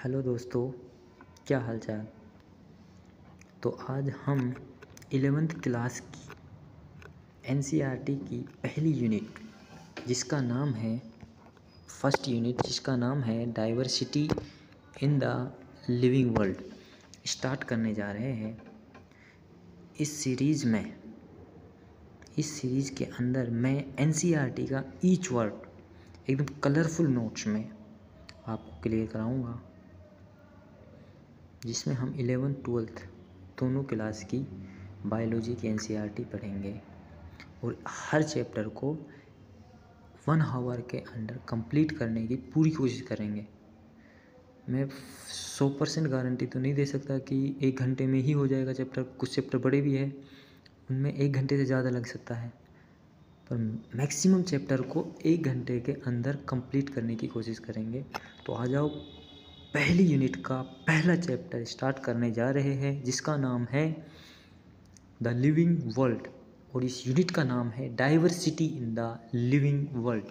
Hello दोस्तों, क्या हाल चाल। तो आज हम 11th क्लास की एनसीईआरटी की पहली यूनिट जिसका नाम है फर्स्ट यूनिट जिसका नाम है diversity in the living world start करने जा रहे हैं। इस सीरीज़ के अंदर मैं एनसीईआरटी का ईच वर्ड एकदम कलरफुल नोट्स में आपको क्लियर कराऊंगा, जिसमें हम 11th 12th दोनों क्लास की बायोलॉजी की एनसीईआरटी पढ़ेंगे और हर चैप्टर को 1 आवर के अंदर कंप्लीट करने की पूरी कोशिश करेंगे। मैं 100% गारंटी तो नहीं दे सकता कि 1 घंटे में ही हो जाएगा चैप्टर। कुछ चैप्टर बड़े भी हैं, उनमें 1 घंटे से ज़्यादा लग सकता है, पर मैक्सिमम चैप्टर को 1 घंटे के अंदर कंप्लीट करने की कोशिश करेंगे। तो आ जाओ, पहली यूनिट का पहला चैप्टर स्टार्ट करने जा रहे हैं जिसका नाम है द लिविंग वर्ल्ड, और इस यूनिट का नाम है diversity in the living world.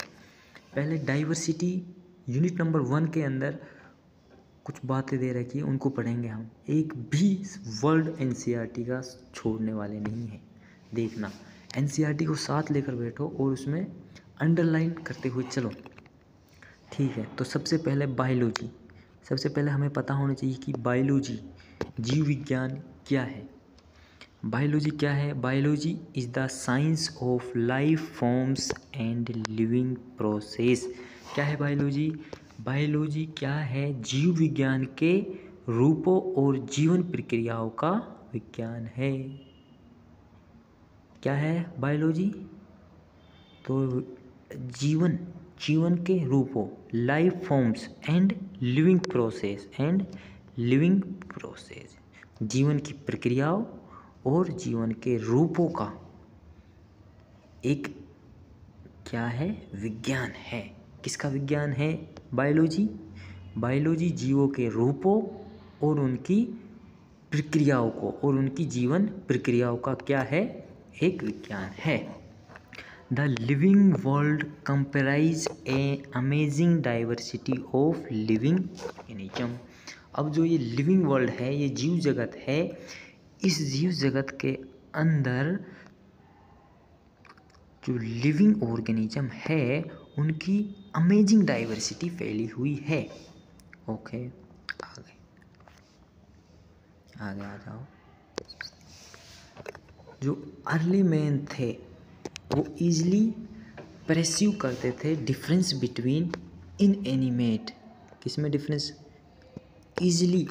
पहले डाइवर्सिटी यूनिट नंबर 1 के अंदर कुछ बातें दे रखी है, उनको पढ़ेंगे हम। एक भी वर्ड एनसीईआरटी का छोड़ने वाले नहीं है। देखना, एनसीईआरटी को साथ लेकर बैठो और उसमें अंडरलाइन करते हुए चलो, ठीक है। तो सबसे पहले बायोलॉजी। सबसे पहले हमें पता होना चाहिए कि बायोलॉजी जीव विज्ञान क्या है। बायोलॉजी क्या है? Biology is the science of life forms and living process. क्या है बायोलॉजी? बायोलॉजी क्या है? जीव विज्ञान के रूपों और जीवन प्रक्रियाओं का विज्ञान है। क्या है बायोलॉजी? तो जीवन के रूपों, life forms and living process, जीवन की प्रक्रियाओं और जीवन के रूपों का एक क्या है? विज्ञान है। किसका विज्ञान है? बायोलॉजी। बायोलॉजी जीवों के रूपों और उनकी प्रक्रियाओं को और उनकी जीवन प्रक्रियाओं का क्या है? एक विज्ञान है। The living world comprise A amazing diversity of living organism. अब जो ये लिविंग वर्ल्ड है, ये जीव जगत है, इस जीव जगत के अंदर जो लिविंग ऑर्गेनिज्म है उनकी अमेजिंग डाइवर्सिटी फैली हुई है। ओके, आगे आ जाओ। जो अर्ली मैन थे वो ईजिली परस्यू करते थे डिफरेंस बिटवीन इनएनिमेट। किसमें डिफरेंस? ईजिली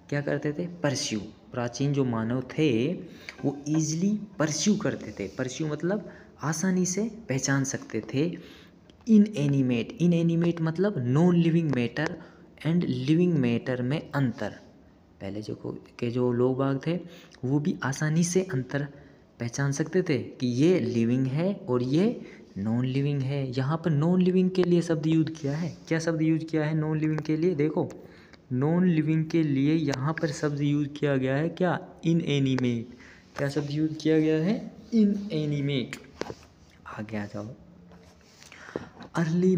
क्या करते थे? परस्यू। प्राचीन जो मानव थे वो ईजिली परस्यू करते थे। परस्यू मतलब आसानी से पहचान सकते थे इनएनिमेट मतलब non living matter and living matter में अंतर। पहले जो लोग बाग थे वो भी आसानी से अंतर पहचान सकते थे कि ये लिविंग है और ये नॉन लिविंग है। यहाँ पर नॉन लिविंग के लिए शब्द यूज किया है। क्या शब्द यूज किया है नॉन लिविंग के लिए? देखो, नॉन लिविंग के लिए यहाँ पर शब्द यूज किया गया है क्या? इनएनिमेट। क्या शब्द यूज किया गया है? इनएनिमेट। आगे आ जाओ। Early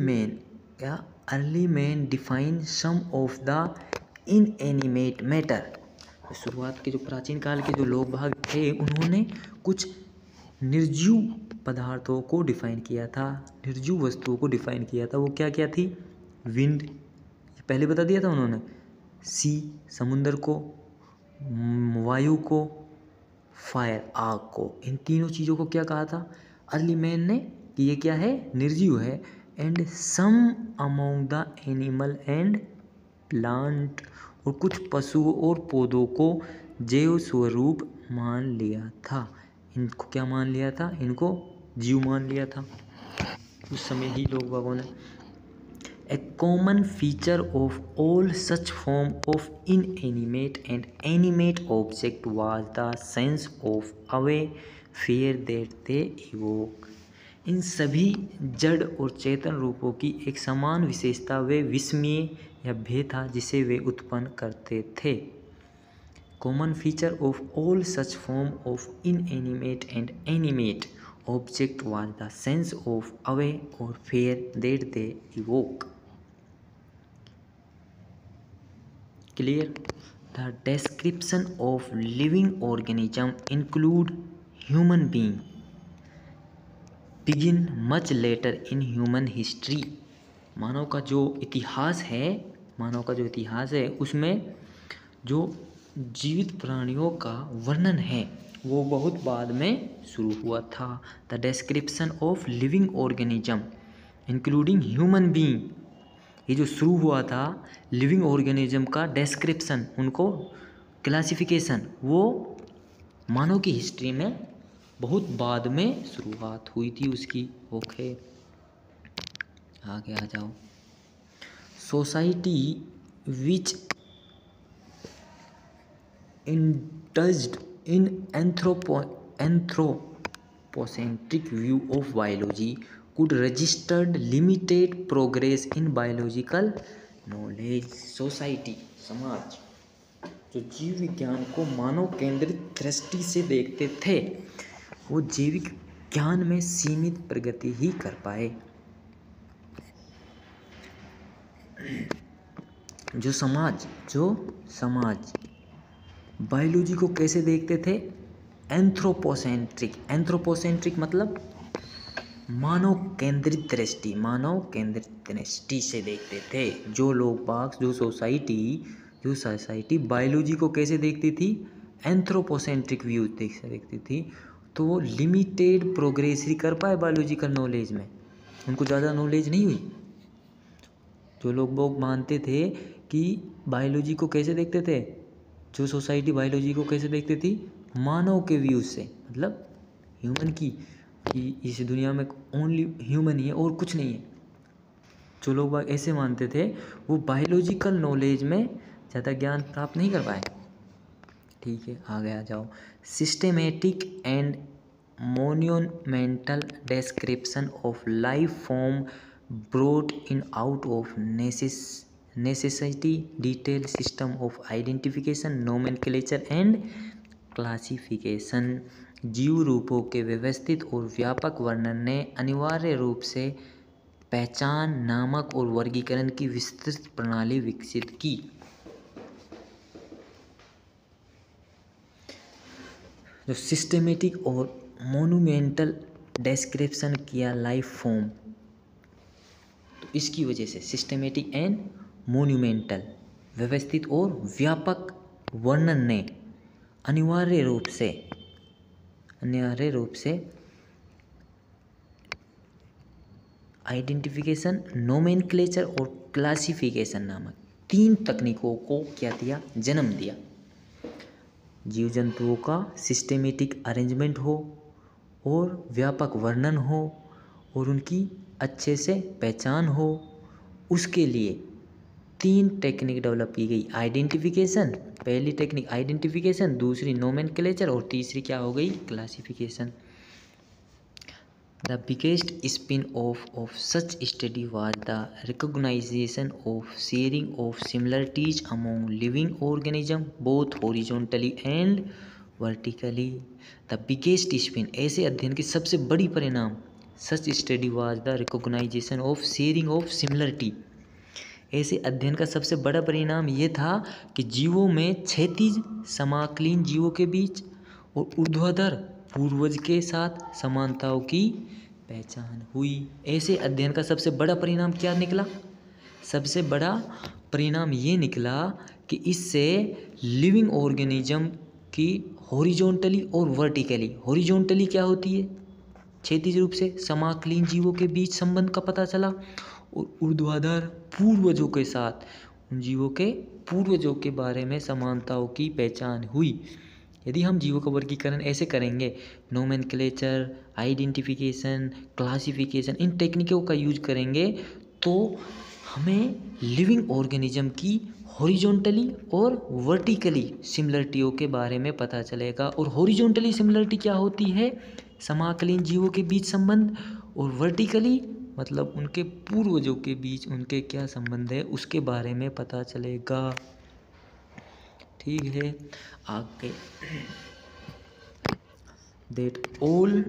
man define some of the inanimate matter. शुरुआत के जो प्राचीन काल के जो लोग भाग थे उन्होंने कुछ निर्जीव पदार्थों को डिफाइन किया था, निर्जीव वस्तुओं को डिफाइन किया था। वो क्या क्या थी? विंड, पहले बता दिया था उन्होंने। सी, समुद्र को। वायु को। फायर, आग को। इन तीनों चीज़ों को क्या कहा था अर्ली मैन ने? कि ये क्या है? निर्जीव है। And some among the animal and plant, और कुछ पशुओं और पौधों को जैव स्वरूप मान लिया था। इनको क्या मान लिया था? इनको जीव मान लिया था उस समय ही लोग बागों ने। A common feature of all such form of inanimate and animate object was the sense of awe, fear that they evoke. इन सभी जड़ और चेतन रूपों की एक समान विशेषता वे विस्मय या भय था जिसे वे उत्पन्न करते थे। Common feature of all such form of inanimate and animate object was the sense of awe or fear that they evoke. Clear. The description of living organism include human being begin much later in human history। मानव का जो इतिहास है उसमें जो जीवित प्राणियों का वर्णन है वो बहुत बाद में शुरू हुआ था। The description of living organism including human being, ये जो शुरू हुआ था लिविंग ऑर्गेनिज्म का डिस्क्रिप्शन, उनको क्लासिफिकेशन, वो मानव की हिस्ट्री में बहुत बाद में शुरुआत हुई थी उसकी। ओके, आगे आ जाओ। Society which indulged in anthropocentric view of biology could registered limited progress in biological knowledge। Society, समाज, जो जीव विज्ञान को मानव केंद्रित दृष्टि से देखते थे वो जैविक ज्ञान में सीमित प्रगति ही कर पाए। जो समाज बायोलॉजी को कैसे देखते थे? एंथ्रोपोसेंट्रिक मतलब मानव केंद्रित दृष्टि से देखते थे। जो लोग बाग, जो सोसाइटी बायोलॉजी को कैसे देखती थी? एंथ्रोपोसेंट्रिक व्यू से देखती थी। तो वो लिमिटेड प्रोग्रेस ही कर पाए बायोलॉजिकल नॉलेज में, उनको ज़्यादा नॉलेज नहीं हुई। जो लोग मानते थे कि बायोलॉजी को कैसे देखते थे, जो सोसाइटी बायोलॉजी को कैसे देखती थी? मानव के व्यू से, मतलब ह्यूमन की, कि इस दुनिया में ओनली ह्यूमन ही है और कुछ नहीं है। जो लोग ऐसे मानते थे वो बायोलॉजिकल नॉलेज में ज़्यादा ज्ञान प्राप्त नहीं कर पाए। ठीक है, आगे आ जाओ। Systematic and monumental description of life form brought in out of necessity detailed system of identification nomenclature and classification। जीव रूपों के व्यवस्थित और व्यापक वर्णन ने अनिवार्य रूप से पहचान, नामक और वर्गीकरण की विस्तृत प्रणाली विकसित की। जो सिस्टेमेटिक और मोन्यूमेंटल डिस्क्रिप्शन किया लाइफ फॉर्म, तो इसकी वजह से सिस्टेमेटिक एंड मोन्यूमेंटल, व्यवस्थित और व्यापक वर्णन ने अनिवार्य रूप से आइडेंटिफिकेशन, नोमेनक्लेचर और क्लासिफिकेशन नामक 3 तकनीकों को क्या दिया? जन्म दिया। जीव जंतुओं का सिस्टेमेटिक अरेंजमेंट हो और व्यापक वर्णन हो और उनकी अच्छे से पहचान हो, उसके लिए 3 टेक्निक डेवलप की गई। आइडेंटिफिकेशन, पहली टेक्निक आइडेंटिफिकेशन, दूसरी नोमेनक्लेचर और तीसरी क्या हो गई? Classification. The biggest spin off such study was the recognisation of sharing of similarities among living organism both horizontally and vertically. The biggest spin, ऐसे अध्ययन की सबसे बड़ी परिणाम, such study was the recognisation of sharing of similarity, ऐसे अध्ययन का सबसे बड़ा परिणाम ये था कि जीवों में क्षैतिज समाकलीन जीवों के बीच और ऊर्ध्वाधर पूर्वज के साथ समानताओं की पहचान हुई। ऐसे अध्ययन का सबसे बड़ा परिणाम क्या निकला? सबसे बड़ा परिणाम ये निकला कि इससे लिविंग ऑर्गेनिज्म की हॉरिजॉन्टली और वर्टिकली, हॉरिजॉन्टली क्या होती है? क्षैतिज रूप से समाकलीन जीवों के बीच संबंध का पता चला और ऊर्ध्वाधर पूर्वजों के साथ उन जीवों के पूर्वजों के बारे में समानताओं की पहचान हुई। यदि हम जीवों का वर्गीकरण ऐसे करेंगे, नोमेनक्लेचर, आइडेंटिफिकेशन, क्लासिफिकेशन, इन टेक्निकों का यूज करेंगे, तो हमें लिविंग ऑर्गेनिज्म की हॉरिजॉन्टली और वर्टिकली सिमिलरिटियों के बारे में पता चलेगा। और हॉरिजॉन्टली सिमिलरिटी क्या होती है? समाकलीन जीवों के बीच संबंध, और वर्टिकली मतलब उनके पूर्वजों के बीच उनके क्या संबंध है उसके बारे में पता चलेगा। ठीक है, आगे that all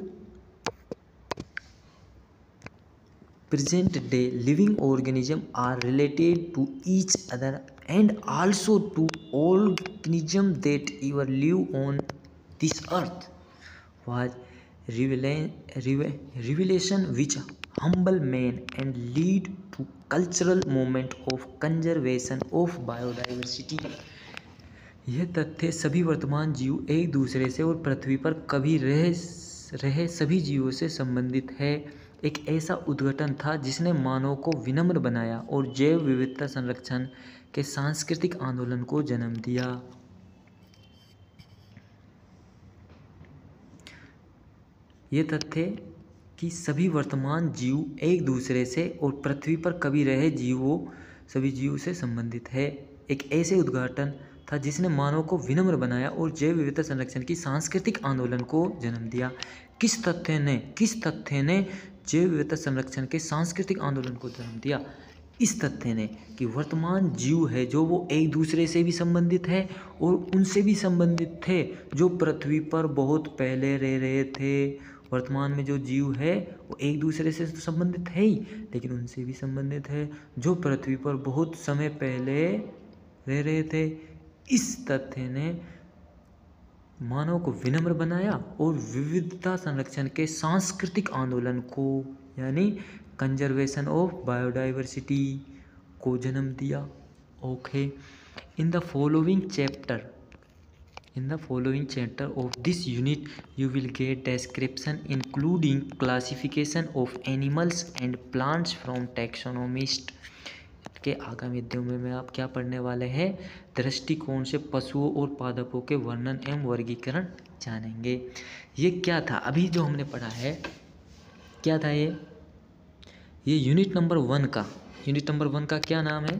present day living organisms are related to each other and also to all organisms that ever live on this earth was revelation which humble man and lead to cultural movement of conservation of biodiversity। यह तथ्य सभी वर्तमान जीव एक दूसरे से और पृथ्वी पर कभी रहे सभी जीवों से संबंधित है। एक ऐसा उद्घाटन था जिसने मानव को विनम्र बनाया और जैव विविधता संरक्षण के सांस्कृतिक आंदोलन को जन्म दिया। ये तथ्य कि सभी वर्तमान जीव एक दूसरे से और पृथ्वी पर कभी रहे सभी जीवों से संबंधित है। एक ऐसे उद्घाटन था जिसने मानव को विनम्र बनाया और जैव विविधता संरक्षण की सांस्कृतिक आंदोलन को जन्म दिया। किस तथ्य ने जैव विविधता संरक्षण के सांस्कृतिक आंदोलन को जन्म दिया? इस तथ्य ने कि वर्तमान जीव है जो वो एक दूसरे से भी संबंधित है और उनसे भी संबंधित थे जो पृथ्वी पर बहुत पहले रह रहे थे। वर्तमान में जो जीव है वो एक दूसरे से तो संबंधित है ही, लेकिन उनसे भी संबंधित है जो पृथ्वी पर बहुत समय पहले रह रहे थे। इस तथ्य ने मानव को विनम्र बनाया और विविधता संरक्षण के सांस्कृतिक आंदोलन को यानी कंजर्वेशन ऑफ बायोडाइवर्सिटी को जन्म दिया। Okay, in the following chapter of this unit you will get description including classification of animals and plants from taxonomist। के आगामी अध्यायों में आप क्या पढ़ने वाले हैं? दृष्टिकोण से पशुओं और पादपों के वर्णन एवं वर्गीकरण जानेंगे। ये क्या था अभी जो हमने पढ़ा है, क्या था ये यूनिट नंबर 1 का क्या नाम है?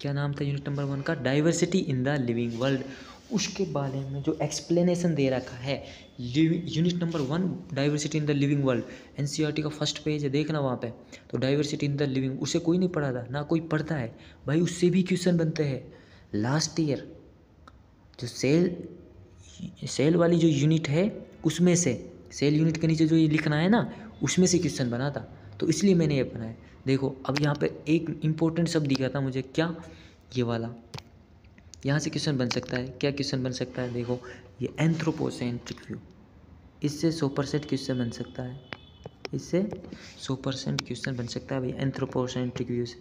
क्या नाम था यूनिट नंबर 1 का? Diversity in the living world. उसके बारे में जो एक्सप्लेनेशन दे रखा है unit number 1 diversity in the living world, NCERT का फर्स्ट पेज है, देखना वहाँ पे। तो डाइवर्सिटी इन द लिविंग, उसे कोई नहीं पढ़ा था ना कोई पढ़ता है भाई, उससे भी क्वेश्चन बनते हैं। लास्ट ईयर जो सेल वाली जो यूनिट है उसमें से, सेल यूनिट के नीचे जो ये लिखना है ना, उसमें से क्वेश्चन बना था, तो इसलिए मैंने ये बनाया। देखो अब यहाँ पे एक इम्पोर्टेंट शब्द दिखा था मुझे, क्या? ये वाला। यहाँ से क्वेश्चन बन सकता है। क्या क्वेश्चन बन सकता है? देखो ये एंथ्रोपोसेंट्रिक व्यू, इससे 100% क्वेश्चन बन सकता है, इससे 100% क्वेश्चन बन सकता है भाई एंथ्रोपोसेंट्रिक व्यू से।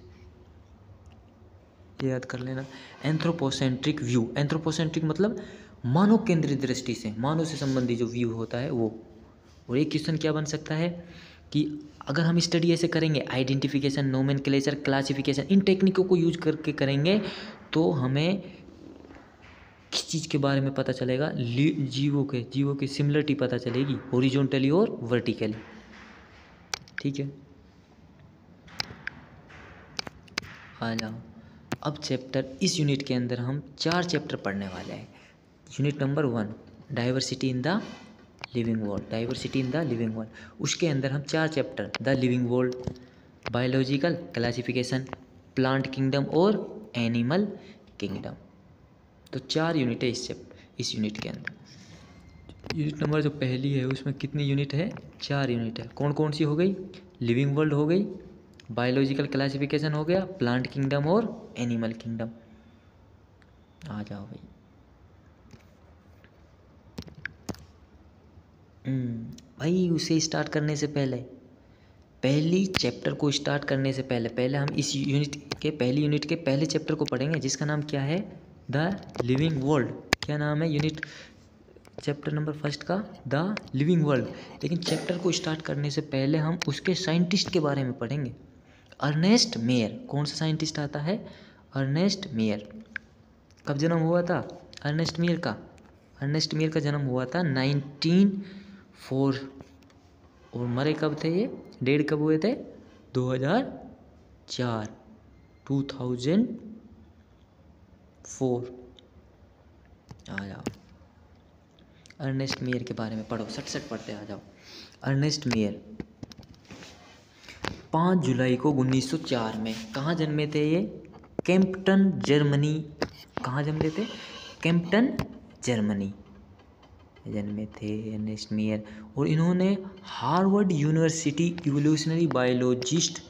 ये याद कर लेना, एंथ्रोपोसेंट्रिक व्यू। एंथ्रोपोसेंट्रिक मतलब मानव केंद्रित दृष्टि से, मानव से संबंधित जो व्यू होता है वो। और एक क्वेश्चन क्या बन सकता है कि अगर हम स्टडी ऐसे करेंगे, आइडेंटिफिकेशन, नोमेनक्लेचर, क्लासिफिकेशन, इन टेक्निकों को यूज करके करेंगे तो हमें किस चीज़ के बारे में पता चलेगा? जीवों की सिमिलरिटी पता चलेगी, हॉरिजॉन्टली और वर्टिकली। ठीक है, आ जाओ अब चैप्टर, इस यूनिट के अंदर हम 4 चैप्टर पढ़ने वाले हैं। Unit number 1 diversity in the living world, diversity in the living world. उसके अंदर हम 4 chapter, the living world, biological classification, plant kingdom और एनिमल किंगडम। तो 4 यूनिट है इस यूनिट के अंदर। यूनिट नंबर जो पहली है उसमें कितनी यूनिट है? 4 यूनिट है। कौन कौन सी हो गई? लिविंग वर्ल्ड हो गई, बायोलॉजिकल क्लासिफिकेशन हो गया, प्लांट किंगडम और एनिमल किंगडम। आ जाओ भाई। भाई उसे स्टार्ट करने से पहली चैप्टर को स्टार्ट करने से पहले हम इस पहली यूनिट के पहले चैप्टर को पढ़ेंगे जिसका नाम क्या है? The living world. क्या नाम है यूनिट चैप्टर नंबर 1 का? The living world. लेकिन चैप्टर को स्टार्ट करने से पहले हम उसके साइंटिस्ट के बारे में पढ़ेंगे। अर्नेस्ट मेयर, कौन सा साइंटिस्ट आता है? Ernest Mayr. कब जन्म हुआ था अर्नेस्ट मेयर का? अर्नेस्ट मेयर का जन्म हुआ था 1904। और मरे कब थे ये? डेड कब हुए थे? 2004। आ जाओ अर्नेस्ट मेयर के बारे में पढ़ो, सट पढ़ते आ जाओ। अर्नेस्ट मेयर 5 जुलाई को 1904 में कहाँ जन्मे थे ये? केम्प्टन, जर्मनी। कहाँ जन्मे थे? केम्प्टन, जर्मनी जन्मे थे अर्नेस्ट मेयर। और इन्होंने हार्वर्ड यूनिवर्सिटी इवोल्यूशनरी बायोलॉजिस्ट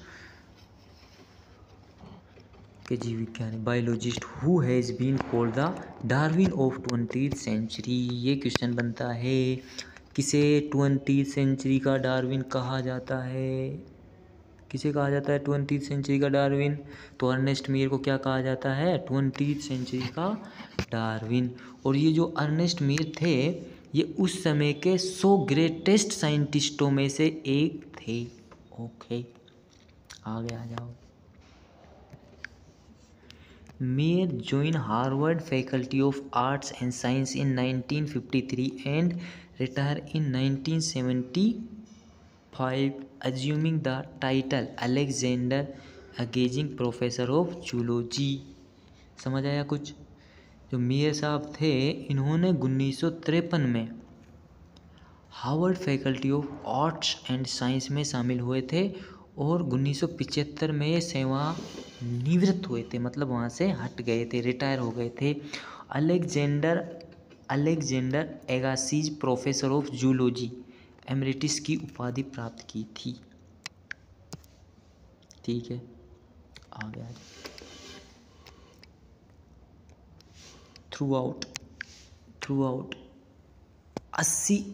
के जीव विज्ञानी biologist who has been called the Darwin of 20th century. ये क्वेश्चन बनता है, किसे 20th सेंचुरी का डार्विन कहा जाता है? किसे कहा जाता है 20th सेंचुरी का डार्विन? तो अर्नेस्ट मीयर को क्या कहा जाता है? 20th सेंचुरी का डार्विन। और ये जो अर्नेस्ट मीयर थे, ये उस समय के 100 ग्रेटेस्ट साइंटिस्टों में से एक थे। ओके, आगे आ जाओ। Meyer joined Harvard Faculty of Arts and Science in 1953 and retired in 1975, assuming the title Alexander Agassiz Professor of Zoology। समझ आया कुछ? जो मेयर साहब थे, इन्होंने 1953 में Harvard faculty of arts and science में शामिल हुए थे और 1975 में ये सेवा निवृत्त हुए थे, मतलब वहाँ से हट गए थे, रिटायर हो गए थे। अलेक्जेंडर एगासिज प्रोफेसर ऑफ जूलॉजी एमरिटिस की उपाधि प्राप्त की थी। ठीक है, आगे आ जाए। थ्रू आउट 80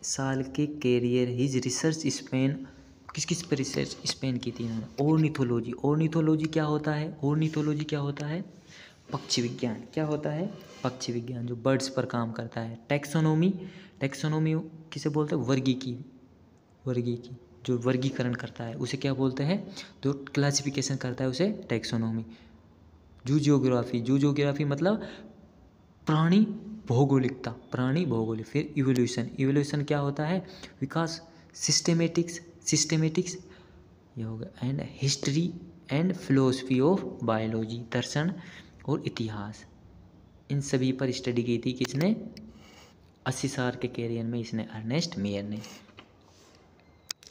साल के कैरियर हिज रिसर्च स्पेन, किस पर रिसर्च स्पेन की थी इन्होंने? ऑर्निथोलॉजी क्या होता है? ऑर्निथोलॉजी क्या होता है? पक्षी विज्ञान। क्या होता है? पक्षी विज्ञान, जो बर्ड्स पर काम करता है। टैक्सोनॉमी किसे बोलते हैं? वर्गीकी, जो वर्गीकरण करता है उसे क्या बोलते हैं? जो क्लासिफिकेशन करता है उसे टैक्सोनॉमी। जूजियोग्राफी मतलब प्राणी भौगोलिकता, फिर इवोल्यूशन क्या होता है? विकास। सिस्टेमेटिक्स ये होगा। And history and philosophy of biology, दर्शन और इतिहास, इन सभी पर स्टडी की थी किसने? 80 साल के कैरियर में इसने, अर्नेस्ट मेयर ने।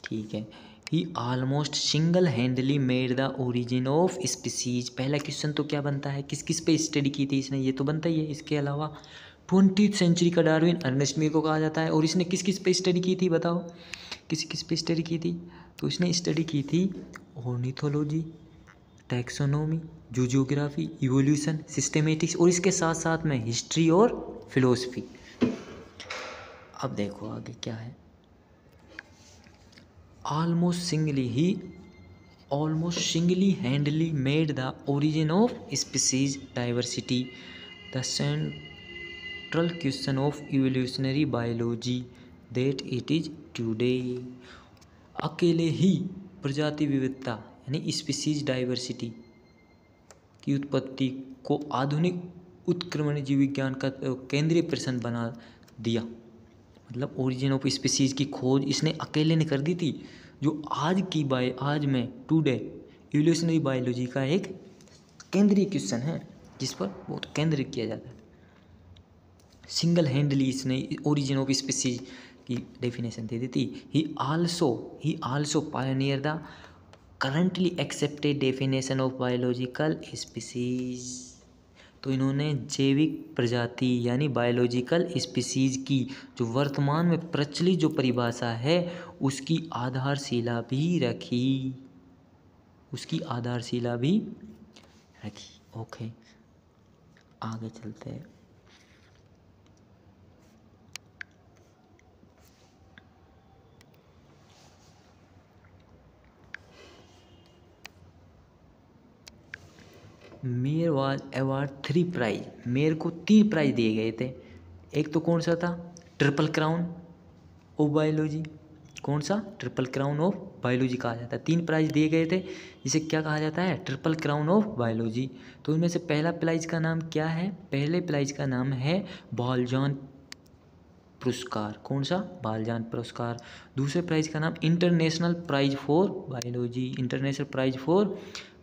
ठीक है। He almost single handedly made the origin of species. पहला क्वेश्चन तो क्या बनता है? किस पे स्टडी की थी इसने? ये तो बनता ही है। इसके अलावा 20th सेंचुरी का डार्विन अर्नेस्ट मेयर को कहा जाता है। और इसने किस पे स्टडी की थी बताओ? किस पे स्टडी की थी? तो इसने स्टडी की थी ऑर्निथोलॉजी, टैक्सोनॉमी, जूजियोग्राफी, इवोल्यूशन, सिस्टेमेटिक्स और इसके साथ साथ में हिस्ट्री और फिलोसफी। अब देखो आगे क्या है। almost single-handedly made the origin of species diversity the central question of evolutionary biology that it is today। अकेले ही प्रजाति विविधता यानी स्पीसीज डाइवर्सिटी की उत्पत्ति को आधुनिक उत्क्रमण जीव विज्ञान का केंद्रीय प्रश्न बना दिया। मतलब ओरिजिन ऑफ स्पीसीज की खोज इसने अकेले ने कर दी थी, जो आज में टुडे इवोल्यूशनरी बायोलॉजी का एक केंद्रीय क्वेश्चन है, जिस पर बहुत केंद्रित किया जाता है। सिंगल हैंडली इसने ओरिजिन ऑफ स्पीसीज की डेफिनेशन दे दी थी। ही also Pioneer the currently accepted definition of biological species. तो इन्होंने जैविक प्रजाति यानी बायोलॉजिकल स्पीसीज की जो वर्तमान में प्रचलित जो परिभाषा है उसकी आधारशिला भी रखी। ओके, आगे चलते हैं। Mayr was award 3 prize. Mayr को 3 प्राइज दिए गए थे। एक तो कौन सा था? Triple crown of biology. कौन सा? ट्रिपल क्राउन ऑफ बायोलॉजी कहा जाता है। 3 प्राइज दिए गए थे, जिसे क्या कहा जाता है? Triple crown of biology. तो इनमें से पहला प्राइज का नाम क्या है? पहले प्राइज का नाम है बालजान पुरस्कार। कौन सा? बालजान पुरस्कार। दूसरे प्राइज का नाम इंटरनेशनल प्राइज फॉर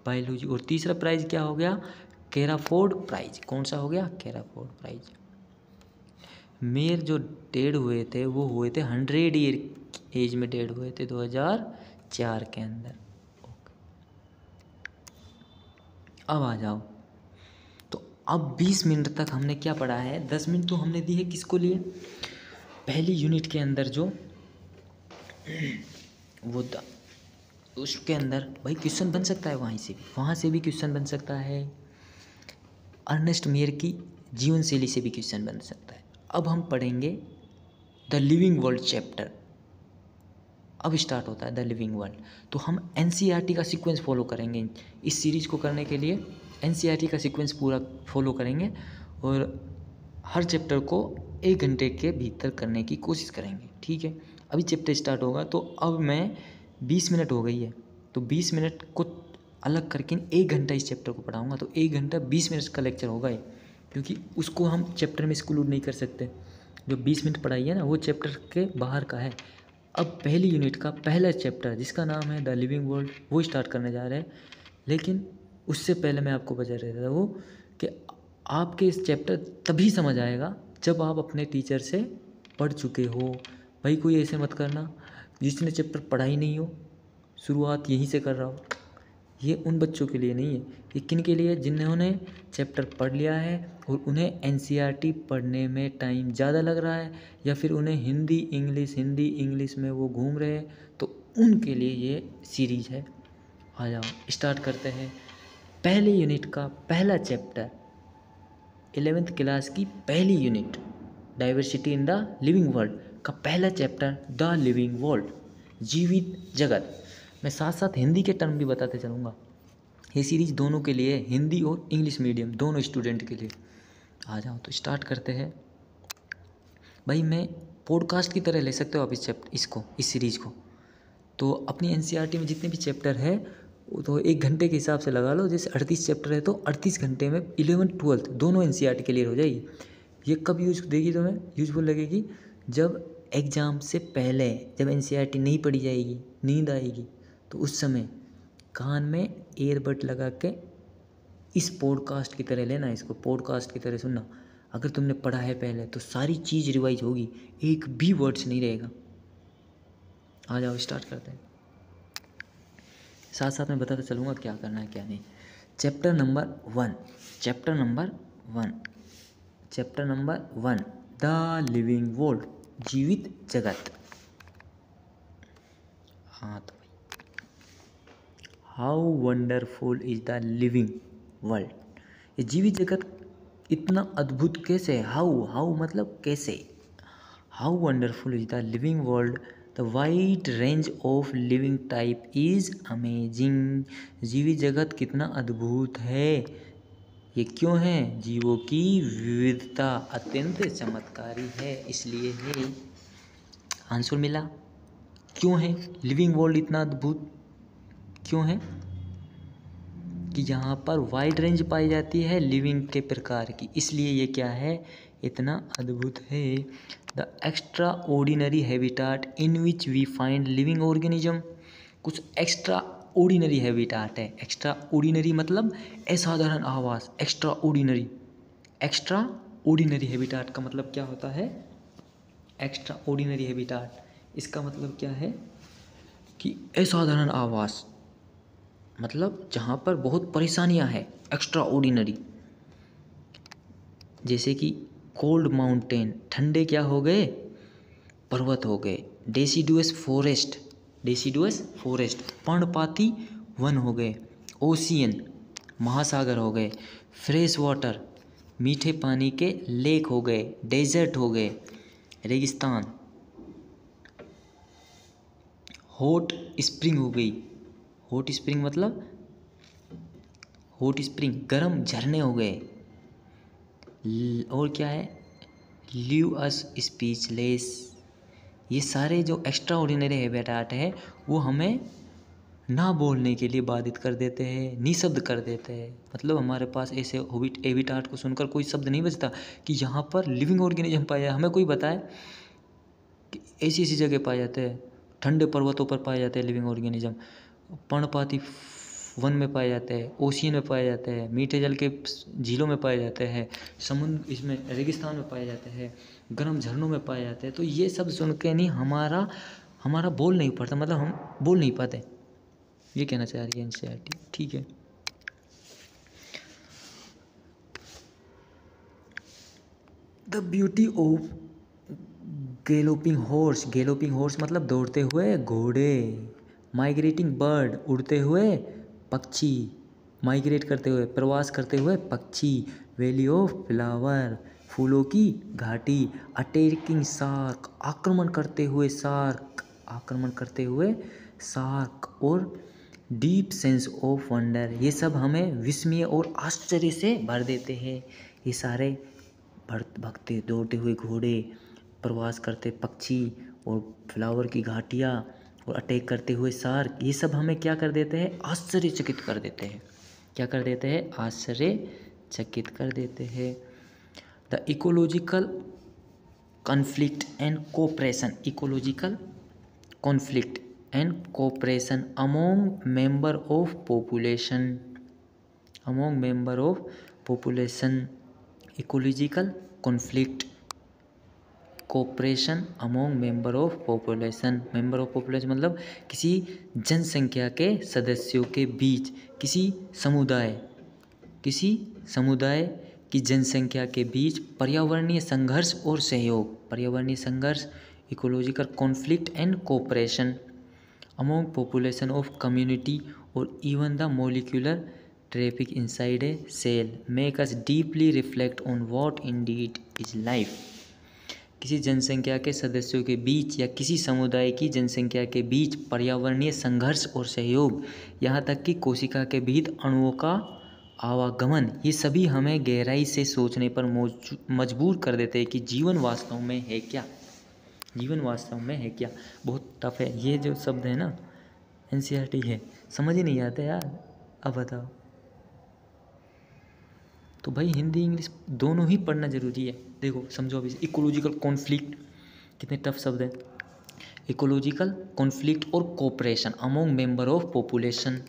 बायोलॉजी। और तीसरा प्राइज क्या हो गया? कैराफोर्ड प्राइज। कौन सा हो गया? कैराफोर्ड प्राइज। मेयर जो डेड हुए थे वो हुए थे 100 ईयर एज में डेड हुए थे 2004 के अंदर। अब आ जाओ। तो अब 20 मिनट तक हमने क्या पढ़ा है? 10 मिनट तो हमने दी है किसको लिए? पहली यूनिट के अंदर जो वो तो उसके अंदर भाई क्वेश्चन बन सकता है, वहाँ से भी क्वेश्चन बन सकता है, अर्नेस्ट मेयर की जीवन शैली से भी क्वेश्चन बन सकता है। अब हम पढ़ेंगे द लिविंग वर्ल्ड चैप्टर। अब स्टार्ट होता है द लिविंग वर्ल्ड। तो हम एनसीईआरटी का सीक्वेंस फॉलो करेंगे। इस सीरीज़ को करने के लिए एनसीईआरटी का सीक्वेंस पूरा फॉलो करेंगे और हर चैप्टर को 1 घंटे के भीतर करने की कोशिश करेंगे, ठीक है। अभी चैप्टर स्टार्ट होगा, तो अब मैं 20 मिनट हो गई है, तो 20 मिनट को अलग करके 1 घंटा इस चैप्टर को पढ़ाऊँगा, तो 1 घंटा 20 मिनट का लेक्चर होगा ये, क्योंकि उसको हम चैप्टर में इंक्लूड नहीं कर सकते। जो 20 मिनट पढ़ाई है ना, वो चैप्टर के बाहर का है। अब पहली यूनिट का पहला चैप्टर जिसका नाम है द लिविंग वर्ल्ड, वो स्टार्ट करने जा रहे हैं। लेकिन उससे पहले मैं आपको बता रहा था वो कि आपके इस चैप्टर तभी समझ आएगा जब आप अपने टीचर से पढ़ चुके हो। भाई कोई ऐसे मत करना जिसने चैप्टर पढ़ा ही नहीं हो, शुरुआत यहीं से कर रहा हो। ये उन बच्चों के लिए नहीं है, ये किन के लिए? जिन्होंने चैप्टर पढ़ लिया है और उन्हें एनसीईआरटी पढ़ने में टाइम ज़्यादा लग रहा है, या फिर उन्हें हिंदी इंग्लिश में वो घूम रहे हैं, तो उनके लिए ये सीरीज है। आ जाओ स्टार्ट करते हैं। पहले यूनिट का पहला चैप्टर, 11th क्लास की पहली unit, diversity in the living world का पहला चैप्टर द लिविंग वर्ल्ड, जीवित जगत। मैं साथ साथ हिंदी के टर्म भी बताते चलूँगा। ये सीरीज़ दोनों के लिए, हिंदी और इंग्लिश मीडियम दोनों स्टूडेंट के लिए। आ जाओ तो स्टार्ट करते हैं। भाई मैं पॉडकास्ट की तरह ले सकते हो आप इस सीरीज़ को। तो अपनी एनसीईआरटी में जितने भी चैप्टर है वो तो 1 घंटे के हिसाब से लगा लो। जैसे 38 चैप्टर है तो 38 घंटे में 11th 12th दोनों एनसीईआरटी क्लियर हो जाएगी। ये कब यूज देगी तुम्हें? यूजफुल लगेगी जब एग्ज़ाम से पहले, जब एनसीईआरटी नहीं पढ़ी जाएगी, नींद आएगी, तो उस समय कान में ईयरबड लगा के इस पॉडकास्ट की तरह लेना, इसको पॉडकास्ट की तरह सुनना। अगर तुमने पढ़ा है पहले तो सारी चीज़ रिवाइज होगी, एक भी वर्ड्स नहीं रहेगा। आ जाओ स्टार्ट करते हैं। साथ साथ मैं बताता चलूँगा क्या करना है क्या नहीं। Chapter number 1 the living world, जीवित जगत। हाँ तो how wonderful is the living world, ये जीवित जगत इतना अद्भुत कैसे है? हाउ मतलब कैसे। How wonderful is the living world, the wide range of living type is amazing. जीवित जगत कितना अद्भुत है। ये क्यों है? जीवों की विविधता अत्यंत चमत्कारी है, इसलिए है। आंसर मिला। क्यों है लिविंग वर्ल्ड इतना अद्भुत? क्यों है कि यहाँ पर वाइड रेंज पाई जाती है लिविंग के प्रकार की, इसलिए ये क्या है, इतना अद्भुत है। The extraordinary habitat in which we find living organism, कुछ एक्स्ट्रा ऑर्डिनरी हैबिटाट है। एक्स्ट्रा ऑर्डिनरी मतलब असाधारण आवास। एक्स्ट्रा ऑर्डिनरी हैबिटाट का मतलब क्या होता है? एक्स्ट्रा ऑर्डिनरी हैबिटाट, इसका मतलब क्या है कि असाधारण आवास, मतलब जहाँ पर बहुत परेशानियाँ हैं, एक्स्ट्रा ऑर्डिनरी। जैसे कि कोल्ड माउंटेन, ठंडे क्या हो गए? पर्वत हो गए। डेसिडुअस फॉरेस्ट, पर्णपाती वन हो गए। ओशियन, महासागर हो गए। फ्रेश वाटर, मीठे पानी के लेक हो गए। डेजर्ट हो गए, रेगिस्तान। हॉट स्प्रिंग हो गई। हॉट स्प्रिंग मतलब गर्म झरने हो गए। और क्या है? Leave us speechless. ये सारे जो एक्स्ट्रा ऑर्डिनरी हैबिटाट है वो हमें ना बोलने के लिए बाधित कर देते हैं, निशब्द कर देते हैं। मतलब हमारे पास ऐसे हैबिटाट को सुनकर कोई शब्द नहीं बचता कि यहाँ पर लिविंग ऑर्गेनिज्म पाया है। हमें कोई बताए कि ऐसी जगह पाए जाते हैं, ठंडे पर्वतों पर पाए जाते हैं लिविंग ऑर्गेनिज्म, पर्णपाती वन में पाए जाते हैं, ओशियन में पाए जाते हैं, मीठे जल के झीलों में पाए जाते हैं, समुद्र इसमें रेगिस्तान में पाए जाते हैं, गर्म झरनों में पाए जाते हैं। तो ये सब सुन के नहीं हमारा बोल नहीं पड़ता, मतलब हम बोल नहीं पाते। ये कहना चाह रही है एनसीईआरटी, ठीक है। The beauty of galloping horse मतलब दौड़ते हुए घोड़े। माइग्रेटिंग बर्ड, उड़ते हुए पक्षी, माइग्रेट करते हुए, प्रवास करते हुए पक्षी। वैली ऑफ फ्लावर, फूलों की घाटी। अटैकिंग शार्क, आक्रमण करते हुए शार्क, आक्रमण करते हुए शार्क। और डीप सेंस ऑफ वंडर, ये सब हमें विस्मय और आश्चर्य से भर देते हैं। ये सारे भगते दौड़ते हुए घोड़े, प्रवास करते पक्षी और फ्लावर की घाटियाँ और अटैक करते हुए शार्क, ये सब हमें क्या कर देते हैं, आश्चर्यचकित कर देते हैं। क्या कर देते हैं, आश्चर्यचकित कर देते हैं। The ecological conflict and cooperation, ecological conflict and cooperation among member of population, among member of population. Ecological conflict, cooperation among member of population. Member of population मतलब किसी जनसंख्या के सदस्यों के बीच, किसी समुदाय की जनसंख्या के बीच पर्यावरणीय संघर्ष और सहयोग। पर्यावरणीय संघर्ष, ecological conflict and cooperation among population of community और even the molecular traffic inside a cell make us deeply reflect on what indeed is life. किसी जनसंख्या के सदस्यों के बीच या किसी समुदाय की जनसंख्या के बीच पर्यावरणीय संघर्ष और सहयोग, यहाँ तक कि कोशिका के भीतर अणुओं का आवागमन, ये सभी हमें गहराई से सोचने पर मजबूर कर देते हैं कि जीवन वास्तव में है क्या। जीवन वास्तव में है क्या। बहुत टफ है ये जो शब्द है ना, एनसीईआरटी है, समझ ही नहीं आता यार। अब बताओ, तो भाई हिंदी इंग्लिश दोनों ही पढ़ना जरूरी है। देखो समझो अभी, इकोलॉजिकल कॉन्फ्लिक्ट, कितने टफ शब्द है। इकोलॉजिकल कॉन्फ्लिक्ट और cooperation among member of population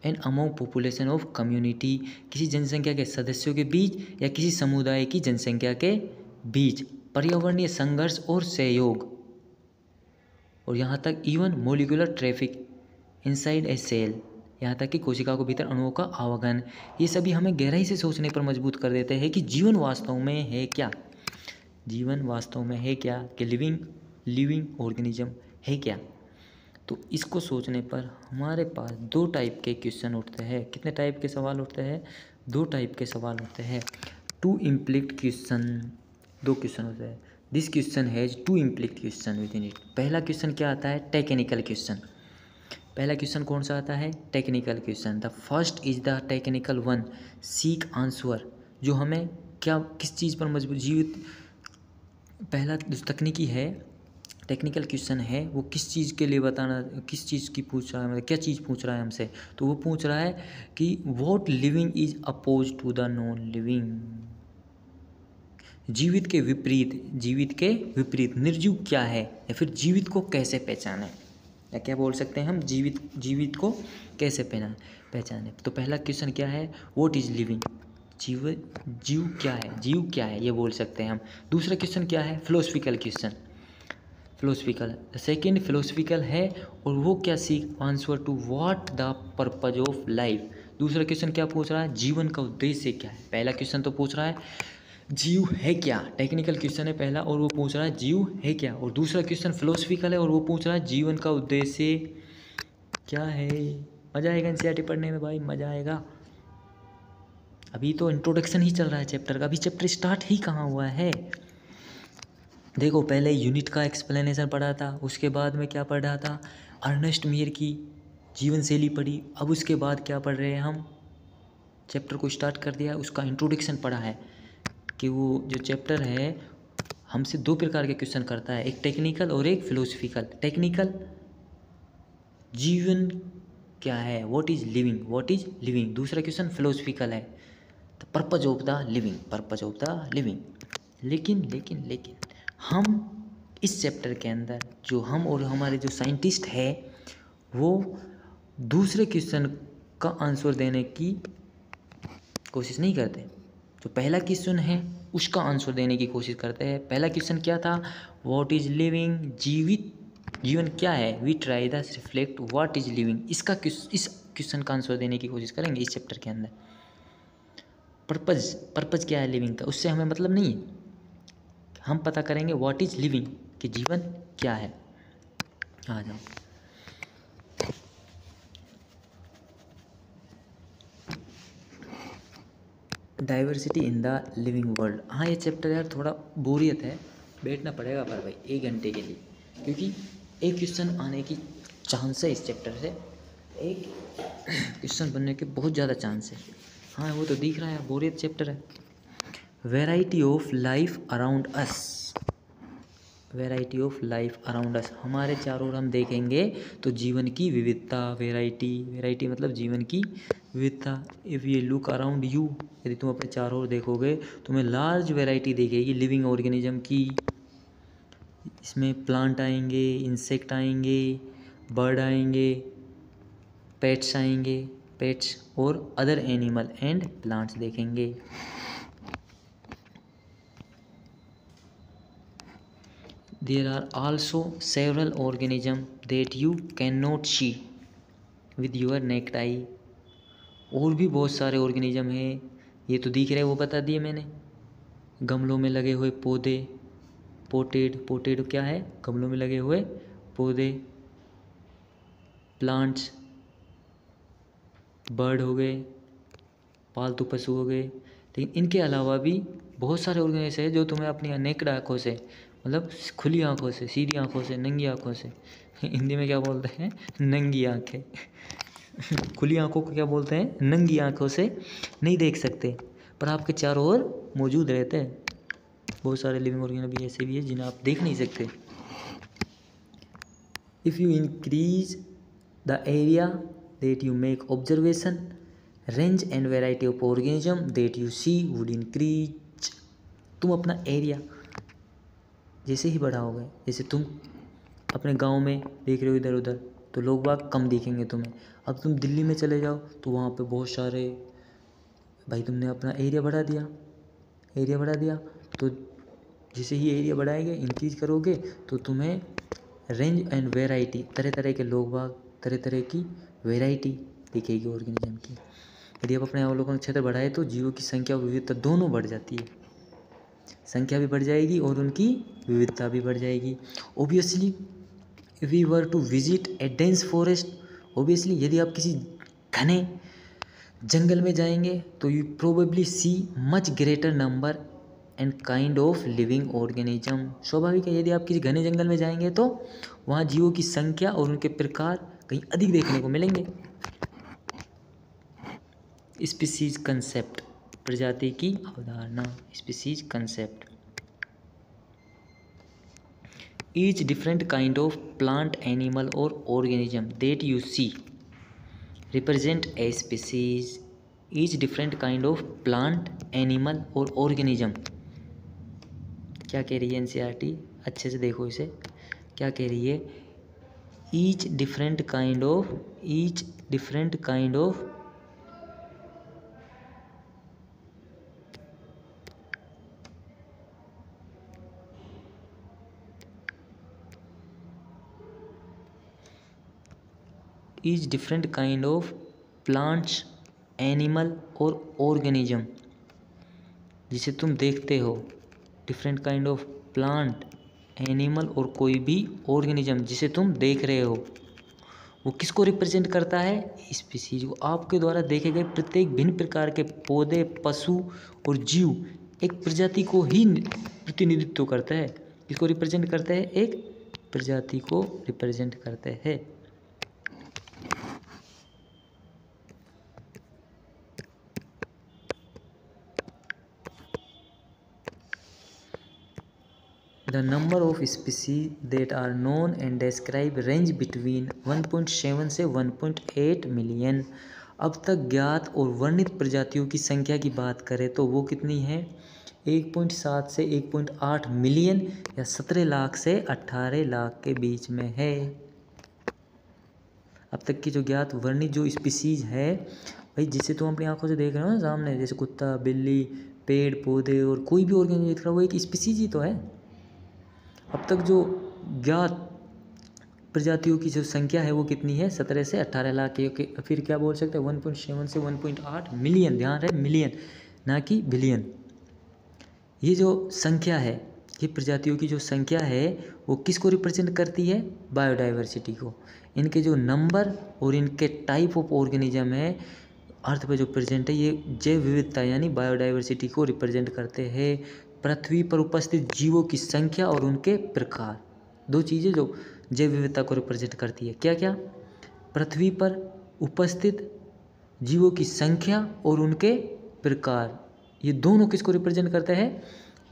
and among population of community, किसी जनसंख्या के सदस्यों के बीच या किसी समुदाय की जनसंख्या के बीच पर्यावरणीय संघर्ष और सहयोग, और यहाँ तक even molecular traffic inside a cell, यहाँ तक कि कोशिका को भीतर अणुओं का आवागमन, ये सभी हमें गहराई से सोचने पर मजबूर कर देते हैं कि जीवन वास्तव में है क्या। जीवन वास्तव में है क्या, कि लिविंग ऑर्गेनिज्म है क्या। तो इसको सोचने पर हमारे पास दो टाइप के क्वेश्चन उठते हैं। कितने टाइप के सवाल उठते हैं, दो टाइप के सवाल उठते हैं। टू इम्प्लिक्ट क्वेश्चन, दो क्वेश्चन होते हैं। This question has two implicit question within it. पहला क्वेश्चन क्या आता है, टेक्निकल क्वेश्चन। पहला क्वेश्चन कौन सा आता है, technical question. The first is the technical one, seek answer, जो हमें क्या किस चीज़ पर मजबूर जीवित, पहला जो तकनीकी है टेक्निकल क्वेश्चन है वो किस चीज़ के लिए बताना, किस चीज़ की पूछ रहा है, मतलब क्या चीज़ पूछ रहा है हमसे। तो वो पूछ रहा है कि what living is oppose to the non living, जीवित के विपरीत निर्जीव क्या है, या फिर जीवित को कैसे पहचाने, या क्या बोल सकते हैं हम, जीवित को कैसे पहचाने। तो पहला क्वेश्चन क्या है, व्हाट इज लिविंग, जीव क्या है ये बोल सकते हैं हम। दूसरा क्वेश्चन क्या है, philosophical question, philosophical. Second philosophical है, और वो क्या seek answer to what the purpose of life. दूसरा क्वेश्चन क्या पूछ रहा है, जीवन का उद्देश्य क्या है। पहला क्वेश्चन तो पूछ रहा है जीव है क्या, टेक्निकल क्वेश्चन है पहला, और वो पूछ रहा है जीव है क्या। और दूसरा क्वेश्चन फिलोसफिकल है, और वो पूछ रहा है जीवन का उद्देश्य क्या है। मज़ा आएगा एनसीईआरटी पढ़ने में भाई, मज़ा आएगा। अभी तो इंट्रोडक्शन ही चल रहा है चैप्टर का, अभी चैप्टर स्टार्ट ही कहाँ हुआ है। देखो पहले यूनिट का एक्सप्लेनेशन पढ़ा था, उसके बाद में क्या पढ़ा था, अर्नेस्ट मेयर की जीवन शैली पढ़ी। अब उसके बाद क्या पढ़ रहे हैं हम, चैप्टर को स्टार्ट कर दिया, उसका इंट्रोडक्शन पढ़ा है कि वो जो चैप्टर है हमसे दो प्रकार के क्वेश्चन करता है, एक टेक्निकल और एक फिलोसफिकल। टेक्निकल, जीवन क्या है, व्हाट इज लिविंग। दूसरा क्वेश्चन फिलोसफिकल है, the purpose of the living. लेकिन हम इस चैप्टर के अंदर जो हम और हमारे जो साइंटिस्ट है वो दूसरे क्वेश्चन का आंसर देने की कोशिश नहीं करते। जो पहला क्वेश्चन है उसका आंसर देने की कोशिश करते हैं। पहला क्वेश्चन क्या था, व्हाट इज लिविंग, जीवन क्या है। We try the reflect what is living, इस क्वेश्चन का आंसर देने की कोशिश करेंगे इस चैप्टर के अंदर। पर्पज क्या है लिविंग का, उससे हमें मतलब नहीं है। हम पता करेंगे व्हाट इज लिविंग, कि जीवन क्या है। आ जाओ, diversity in the living world. हाँ ये चैप्टर यार थोड़ा बोरियत है, बैठना पड़ेगा पर भाई 1 घंटे के लिए, क्योंकि एक क्वेश्चन आने की चांस है इस चैप्टर से, एक क्वेश्चन बनने के बहुत ज़्यादा चांस है। हाँ वो तो दिख रहा है यार, बोरियत चैप्टर है। Variety of life around us, variety of life around us, हमारे चारों ओर हम देखेंगे तो जीवन की विविधता, वैरायटी मतलब जीवन की विविधता। If you look around you, यदि तुम अपने चारों ओर देखोगे तुम्हें लार्ज वैरायटी दिखेगी लिविंग ऑर्गेनिज्म की। इसमें प्लांट आएंगे, इंसेक्ट आएंगे, बर्ड आएंगे, पेट्स आएंगे, पेट्स और अदर एनिमल एंड प्लांट्स देखेंगे। There are also several organisms that you cannot see with your naked eye। और भी बहुत सारे ऑर्गेनिज्म हैं, ये तो दिख रहे हैं वो बता दिए मैंने। गमलों में लगे हुए पौधे, पोटेड क्या है, गमलों में लगे हुए पौधे, प्लांट्स, बर्ड हो गए, पालतू पशु हो गए। लेकिन इनके अलावा भी बहुत सारे ऑर्गेनिज्म हैं जो तुम्हें अपनी नेक्ड आँखों से, मतलब खुली आँखों से, सीधी आँखों से, नंगी आँखों से, हिंदी में क्या बोलते हैं, नंगी आँखें खुली आँखों को क्या बोलते हैं, नंगी आँखों से नहीं देख सकते, पर आपके चारों ओर मौजूद रहते हैं। बहुत सारे लिविंग ऑर्गेनिज्म भी ऐसे भी है जिन्हें आप देख नहीं सकते। If you increase the area that you make observation, range and variety of organism that you see would increase. तुम अपना एरिया जैसे ही बढ़ाओगे, जैसे तुम अपने गांव में देख रहे हो इधर उधर, तो लोग बाग कम दिखेंगे तुम्हें। अब तुम दिल्ली में चले जाओ तो वहाँ पे बहुत सारे, भाई तुमने अपना एरिया बढ़ा दिया, तो जैसे ही एरिया बढ़ाएंगे, इंक्रीज करोगे, तो तुम्हें रेंज एंड वैरायटी, तरह तरह के लोग बाग, तरह तरह की वैरायटी दिखेगी ऑर्गेनिज्म की। यदि आप अपने अवलोकन क्षेत्र बढ़ाए तो जीवों की संख्या और विविधता दोनों बढ़ जाती है, संख्या भी बढ़ जाएगी और उनकी विविधता भी बढ़ जाएगी। Obviously if we were to visit a dense forest, obviously यदि आप किसी घने जंगल में जाएंगे तो you probably see much greater number and kind of living organism. स्वाभाविक है, यदि आप किसी घने जंगल में जाएंगे तो वहाँ जीवों की संख्या और उनके प्रकार कहीं अधिक देखने को मिलेंगे। स्पीसीज कंसेप्ट, प्रजाति की अवधारणा, species concept. Each different kind of plant, animal और organism that you see represent a species. Each different kind of plant, animal और ऑर्गेनिज्म, क्या कह रही है एनसीईआरटी, अच्छे से देखो इसे, क्या कह रही है, each different kind of each different kind of plants, animal और ऑर्गेनिज्म, जिसे तुम देखते हो, different kind of plant, animal और कोई भी ऑर्गेनिज्म जिसे तुम देख रहे हो, वो किसको रिप्रेजेंट करता है, स्पीसीज को। आपके द्वारा देखे गए प्रत्येक भिन्न प्रकार के पौधे, पशु और जीव एक प्रजाति को ही प्रतिनिधित्व करता है। किसको रिप्रेजेंट करते हैं, एक प्रजाति को रिप्रेजेंट करते हैं। The number of species that are known and described range between 1.7 से 1.8 मिलियन। अब तक ज्ञात और वर्णित प्रजातियों की संख्या की बात करें तो वो कितनी है, 1.7 से 1.8 मिलियन या 17 लाख से 18 लाख के बीच में है। अब तक की जो ज्ञात वर्णित जो स्पीसीज है, भाई जिसे तुम अपनी आंखों से देख रहे हो ना सामने, जैसे कुत्ता, बिल्ली, पेड़ पौधे और कोई भी ऑर्गेनिज्म दिख रहा है, वो एक स्पीसीज ही तो है। अब तक जो ज्ञात प्रजातियों की जो संख्या है वो कितनी है, 17 से 18 लाख की। फिर क्या बोल सकते हैं, 1.7 से 1.8 मिलियन, ध्यान रहे मिलियन ना कि बिलियन। ये जो संख्या है, ये प्रजातियों की जो संख्या है वो किसको रिप्रेजेंट करती है, बायोडाइवर्सिटी को। इनके जो नंबर और इनके टाइप ऑफ ऑर्गेनिज्म है अर्थ पे जो प्रेजेंट है, ये जैव विविधता यानी बायोडाइवर्सिटी को रिप्रेजेंट करते हैं। पृथ्वी पर उपस्थित जीवों की संख्या और उनके प्रकार, दो चीज़ें जो जैव विविधता को रिप्रेजेंट करती है। क्या क्या? पृथ्वी पर उपस्थित जीवों की संख्या और उनके प्रकार, ये दोनों किसको रिप्रेजेंट करते हैं?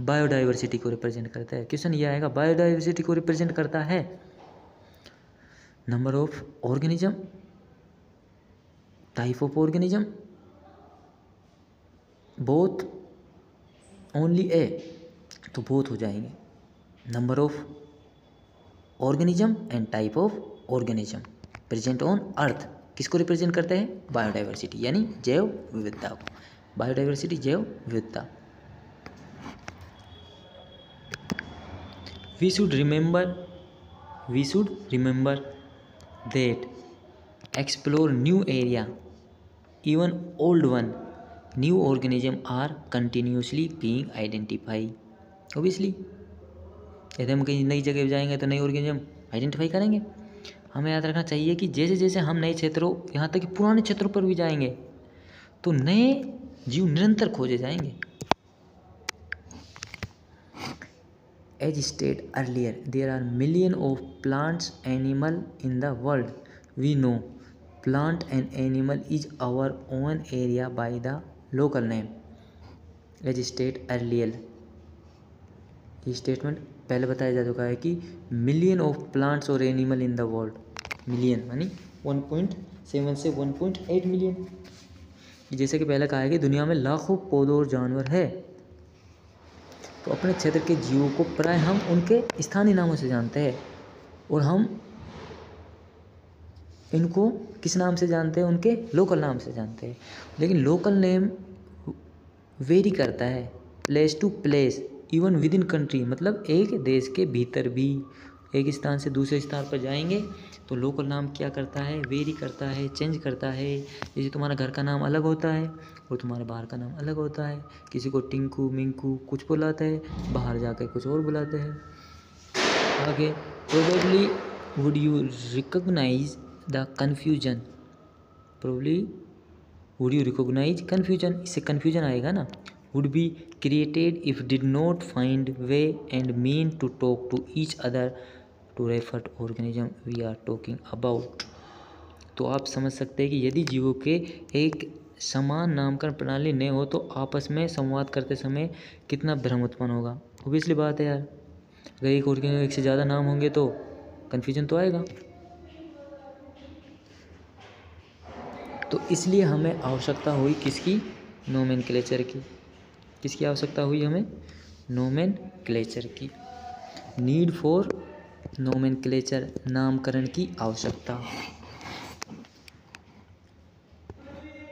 बायोडाइवर्सिटी को रिप्रेजेंट करता है। क्वेश्चन ये आएगा, बायोडाइवर्सिटी को रिप्रेजेंट करता है number of organism, type of organism, both, only a, तो बोथ हो जाएंगे। Number of organism and type of organism present on earth किसको रिप्रेजेंट करते हैं? बायोडाइवर्सिटी यानी जैव विविधता को। बायोडाइवर्सिटी जैव विविधता। We should remember that explore new area, even old one, new organism are continuously being identified. Obviously, यदि हम कहीं नई जगह जाएंगे तो नए ऑर्गेनिज्म आइडेंटिफाई करेंगे। हमें याद रखना चाहिए कि जैसे जैसे हम नए क्षेत्रों, यहाँ तक कि पुराने क्षेत्रों पर भी जाएंगे तो नए जीव निरंतर खोजे जाएंगे। As stated earlier, there are millions of plants, animal in the world. We know plant and animal is our own area by the local name. As stated earlier, ये स्टेटमेंट पहले बताया जा चुका है कि मिलियन ऑफ प्लांट्स और animal in the world, million यानी 1.7 से 1.8 मिलियन। जैसे कि पहले कहा है कि दुनिया में लाखों पौधों और जानवर है, तो अपने क्षेत्र के जीवों को प्राय हम उनके स्थानीय नामों से जानते हैं, और हम इनको किस नाम से जानते हैं? उनके लोकल नाम से जानते हैं। लेकिन लोकल नेम वेरी करता है place to place, even within country, मतलब एक देश के भीतर भी एक स्थान से दूसरे स्थान पर जाएंगे तो लोकल नाम क्या करता है? वेरी करता है, चेंज करता है। जैसे तुम्हारा घर का नाम अलग होता है और तुम्हारे बाहर का नाम अलग होता है। किसी को टिंकू मिंकू कुछ बुलाते हैं, बाहर जाकर कुछ और बुलाते हैं। आगे, probably would you recognise the confusion, probably would you recognise confusion, इससे कन्फ्यूजन आएगा ना। would be created if did not find way and mean to talk to each other to refer to organism we are talking about। तो आप समझ सकते हैं कि यदि जीवों के एक समान नामकरण प्रणाली न हो तो आपस में संवाद करते समय कितना भ्रम उत्पन्न होगा। ऑब्वियसली बात है यार, अगर एक ऑर्गेनिज्म एक से ज़्यादा नाम होंगे तो कन्फ्यूजन तो आएगा। तो इसलिए हमें आवश्यकता हुई किसकी? नोमेनक्लेचर की। किसकी आवश्यकता हुई हमें? नोमेनक्लेचर की। नीड फॉर नोमेनक्लेचर, नामकरण की आवश्यकता।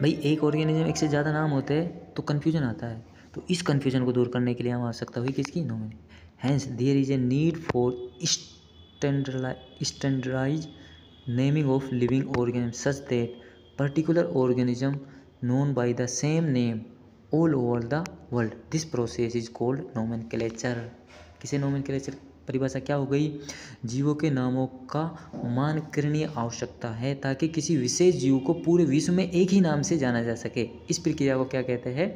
भाई एक ऑर्गेनिज्म एक से ज़्यादा नाम होते हैं तो कन्फ्यूजन आता है, तो इस कन्फ्यूजन को दूर करने के लिए हम आवश्यकता हुई किसकी? Nomen. Hence there is a need for standardise naming of living organism such that particular organism known by the same name all over the world. This process is called nomenclature. किसे nomenclature? परिभाषा क्या हो गई? जीवों के नामों का मानकरणीय आवश्यकता है ताकि किसी विशेष जीव को पूरे विश्व में एक ही नाम से जाना जा सके। इस प्रक्रिया को क्या कहते हैं?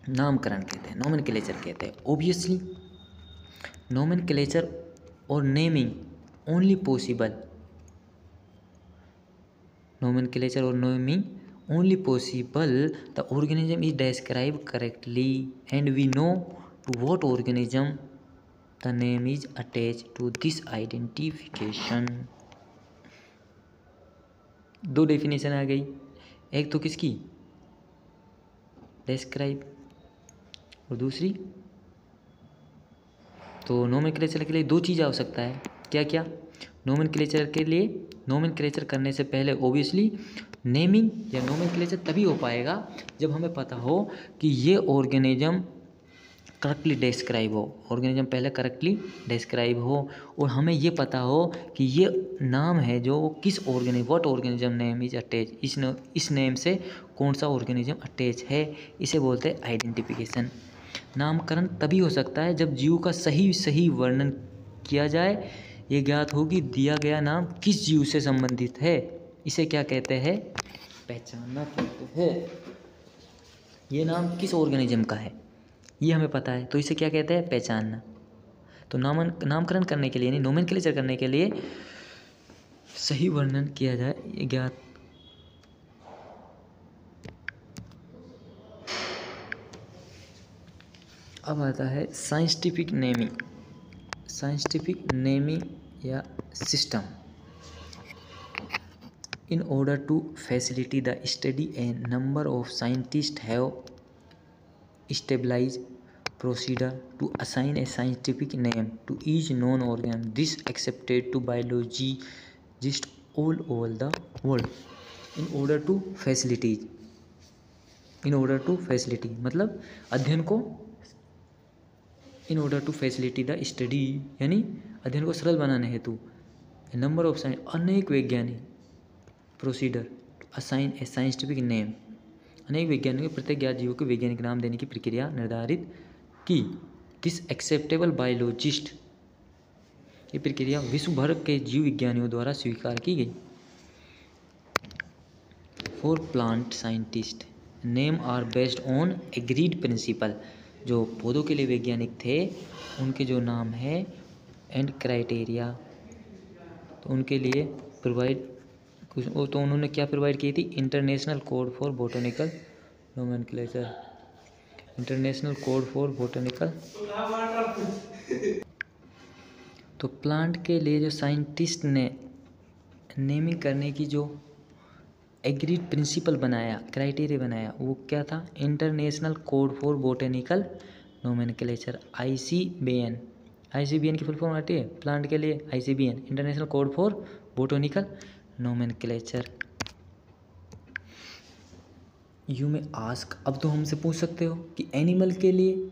नामकरण कहते हैं, nomenclature कहते हैं। Obviously, nomenclature और naming only possible, nomenclature or naming only possible the organism is described correctly and we know to what organism the name is attached to this identification। दो डेफिनेशन आ गई, एक तो किसकी? describe, और दूसरी तो नोमेनक्लेचर के लिए दो चीज़ आवश्यकता है। क्या क्या? नोमेनक्लेचर के लिए, नोमेनक्लेचर करने से पहले ओबियसली नेमिंग या नोमेनक्लेचर तभी हो पाएगा जब हमें पता हो कि ये ऑर्गेनिज्म करेक्टली डिस्क्राइब हो, ऑर्गेनिज्म पहले करेक्टली डिस्क्राइब हो, और हमें ये पता हो कि ये नाम है जो किस organism, what organism name is attach, इस नेम से कौन सा ऑर्गेनिज्म अटैच है, इसे बोलते हैं आइडेंटिफिकेशन। नामकरण तभी हो सकता है जब जीव का सही वर्णन किया जाए, ये ज्ञात हो कि दिया गया नाम किस जीव से संबंधित है। इसे क्या कहते हैं? पहचानना पड़ता है ये नाम किस ऑर्गेनिज्म का है, ये हमें पता है, तो इसे क्या कहते हैं, पहचानना। तो नामकरण करने के लिए यानी नोमेनक्लेचर करने के लिए सही वर्णन किया जाए ज्ञात। अब आता है साइंटिफिक नेमिंग या system. In order to facilitate the study, a number of scientists have established procedure to assign a scientific name to each known organism. This accepted to biologists all over the world. In order to facilitate मतलब अध्ययन को, in order to facilitate the study यानी अध्ययन को सरल बनाने हेतु, a number of अनेक वैज्ञानिक, प्रोसीडर असाइन ए साइंटिफिक नेम, अनेक वैज्ञानिकों के प्रत्येक ज्ञात जीवों को वैज्ञानिक नाम देने की प्रक्रिया निर्धारित की। दिस एक्सेप्टेबल बायोलॉजिस्ट, ये प्रक्रिया विश्व भर के जीव विज्ञानियों द्वारा स्वीकार की गई। For plant scientist name are based on agreed principle, जो पौधों के लिए वैज्ञानिक थे उनके जो नाम है एंड क्राइटेरिया, तो उनके लिए प्रोवाइड कुछ, तो उन्होंने क्या प्रोवाइड की थी, international code for botanical nomenclature, international code for botanical. तो प्लांट के लिए जो साइंटिस्ट ने नेमिंग करने की जो एग्रीड प्रिंसिपल बनाया, क्राइटेरिया बनाया, वो क्या था, international code for botanical nomenclature, ICBN। ICBN की फुल फॉर्म आती है प्लांट के लिए, ICBN international code for botanical nomenclature. You में आस्क, अब तो हमसे पूछ सकते हो कि एनिमल के लिए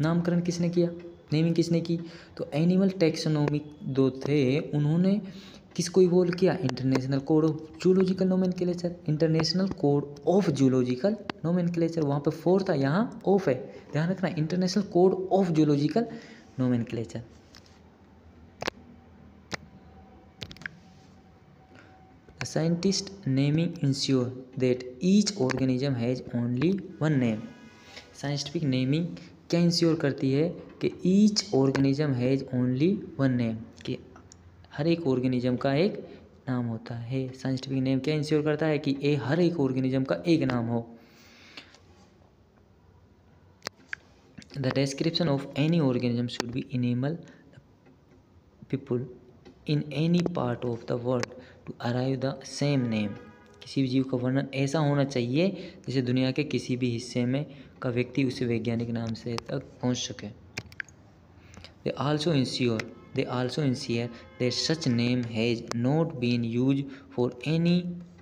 नामकरण किसने किया, नेमिंग किसने की, तो एनिमल टैक्सोनॉमी दो थे, उन्होंने किसको इवॉल्व किया, international code of zoological nomenclature, international code of zoological nomenclature, वहाँ पे 4 था, यहाँ ऑफ है, ध्यान रखना, international code of zoological nomenclature. The scientist naming ensure that each organism has only one name. Scientific naming क्या इंश्योर करती है कि each organism has only one name, कि हर एक ऑर्गेनिज्म का एक नाम होता है। साइंटिफिक नेम क्या इंश्योर करता है कि हर एक ऑर्गेनिज्म का एक नाम हो। The description of any organism should be enable people in any part of the world to arrive the same name. किसी भी जीव का वर्णन ऐसा होना चाहिए जिसे दुनिया के किसी भी हिस्से में का व्यक्ति उसे वैज्ञानिक नाम से तक पहुंच सके। They also ensure that such name has not been used for any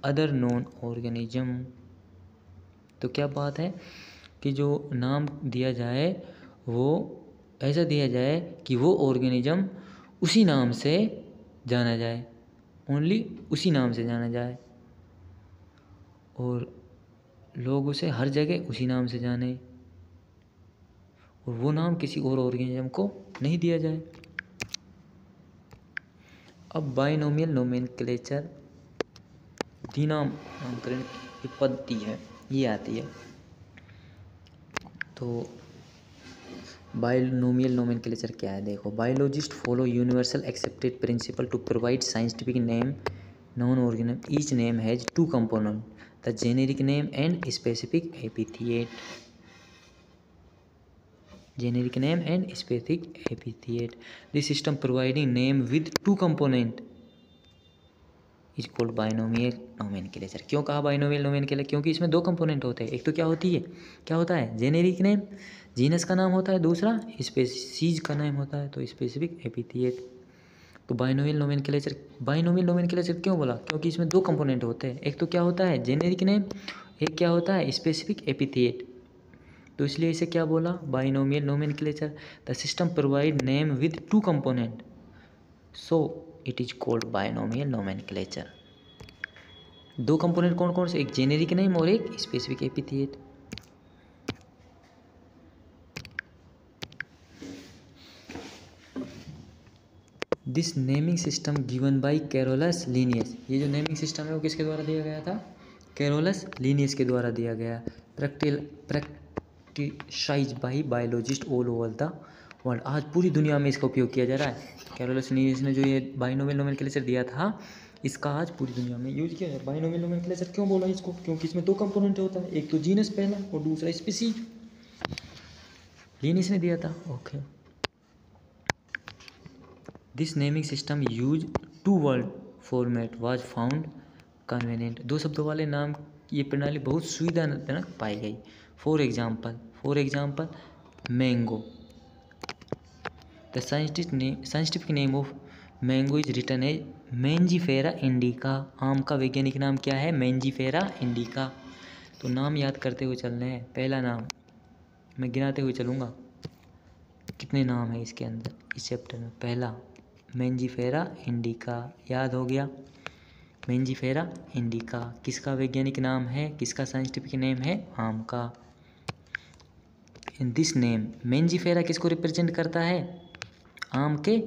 other known organism. तो क्या बात है कि जो नाम दिया जाए वो ऐसा दिया जाए कि वो ऑर्गेनिज्म उसी नाम से जाना जाए, ओनली उसी नाम से जाना जाए, और लोग उसे हर जगह उसी नाम से जाने, और वो नाम किसी और ऑर्गेनिज्म को नहीं दिया जाए। अब बाइनोमियल नोमेनक्लेचर, द्विनाम नामकरण की पद्धति है, ये आती है। तो बाइनोमियल नोमेनक्लेचर क्या है, देखो, biologist follow universal accepted principle to provide scientific name known organism. Each name has 2 component, the generic name and specific epithet. Generic name and specific epithet. This system providing name with 2 component is called binomial nomenclature. क्यों कहा binomial nomenclature? क्योंकि इसमें 2 component होते हैं। एक तो क्या होता है जेनेरिक नेम, जीनस का नाम होता है, दूसरा स्पेसीज का नाम होता है, तो स्पेसिफिक एपिथेट। तो बाइनोमियल नोमेनक्लेचर क्यों बोला, क्योंकि इसमें 2 कंपोनेंट होते हैं। एक तो क्या होता है जेनेरिक नेम, एक क्या होता है स्पेसिफिक एपिथेट, तो इसलिए इसे क्या बोला, binomial nomenclature. The system provide name with 2 component, so it is called binomial nomenclature. 2 component कौन कौन से, एक जेनेरिक नेम और एक specific epithet. This naming system given by Carolus Linnaeus, ये जो नेमिंग सिस्टम है वो किसके द्वारा दिया गया था, कैरोलस लिनियस के द्वारा दिया गया। Practise by biologist all over the world, आज पूरी दुनिया में इसका उपयोग किया जा रहा है। कैरोलस लिनियस ने जो ये बाइनोमियल नोमेनक्लेचर दिया था, इसका आज पूरी दुनिया में यूज किया जाए। बाइनोमियल नोमेनक्लेचर क्यों बोला इसको? क्योंकि इसमें दो कंपोनेंट होता है, एक तो जीनस पहला और दूसरा स्पीसीज। लिनियस ने दिया था। Okay, this naming system use two word format was found convenient, दो शब्दों वाले नाम ये प्रणाली बहुत सुविधाजनक पाई गई। For example mango, the scientific name of mango is written as Mangifera indica, आम का वैज्ञानिक नाम क्या है? Mangifera indica. तो नाम याद करते हुए चलने हैं। पहला नाम मैं गिनाते हुए चलूँगा, कितने नाम है इसके अंदर इस चैप्टर में। पहला मैंजीफेरा इंडिका, याद हो गया। मैंजीफेरा इंडिका किसका वैज्ञानिक नाम है? किसका साइंटिफिक नेम है? आम का। इन दिस नेम मैंजीफेरा किसको रिप्रेजेंट करता है? आम के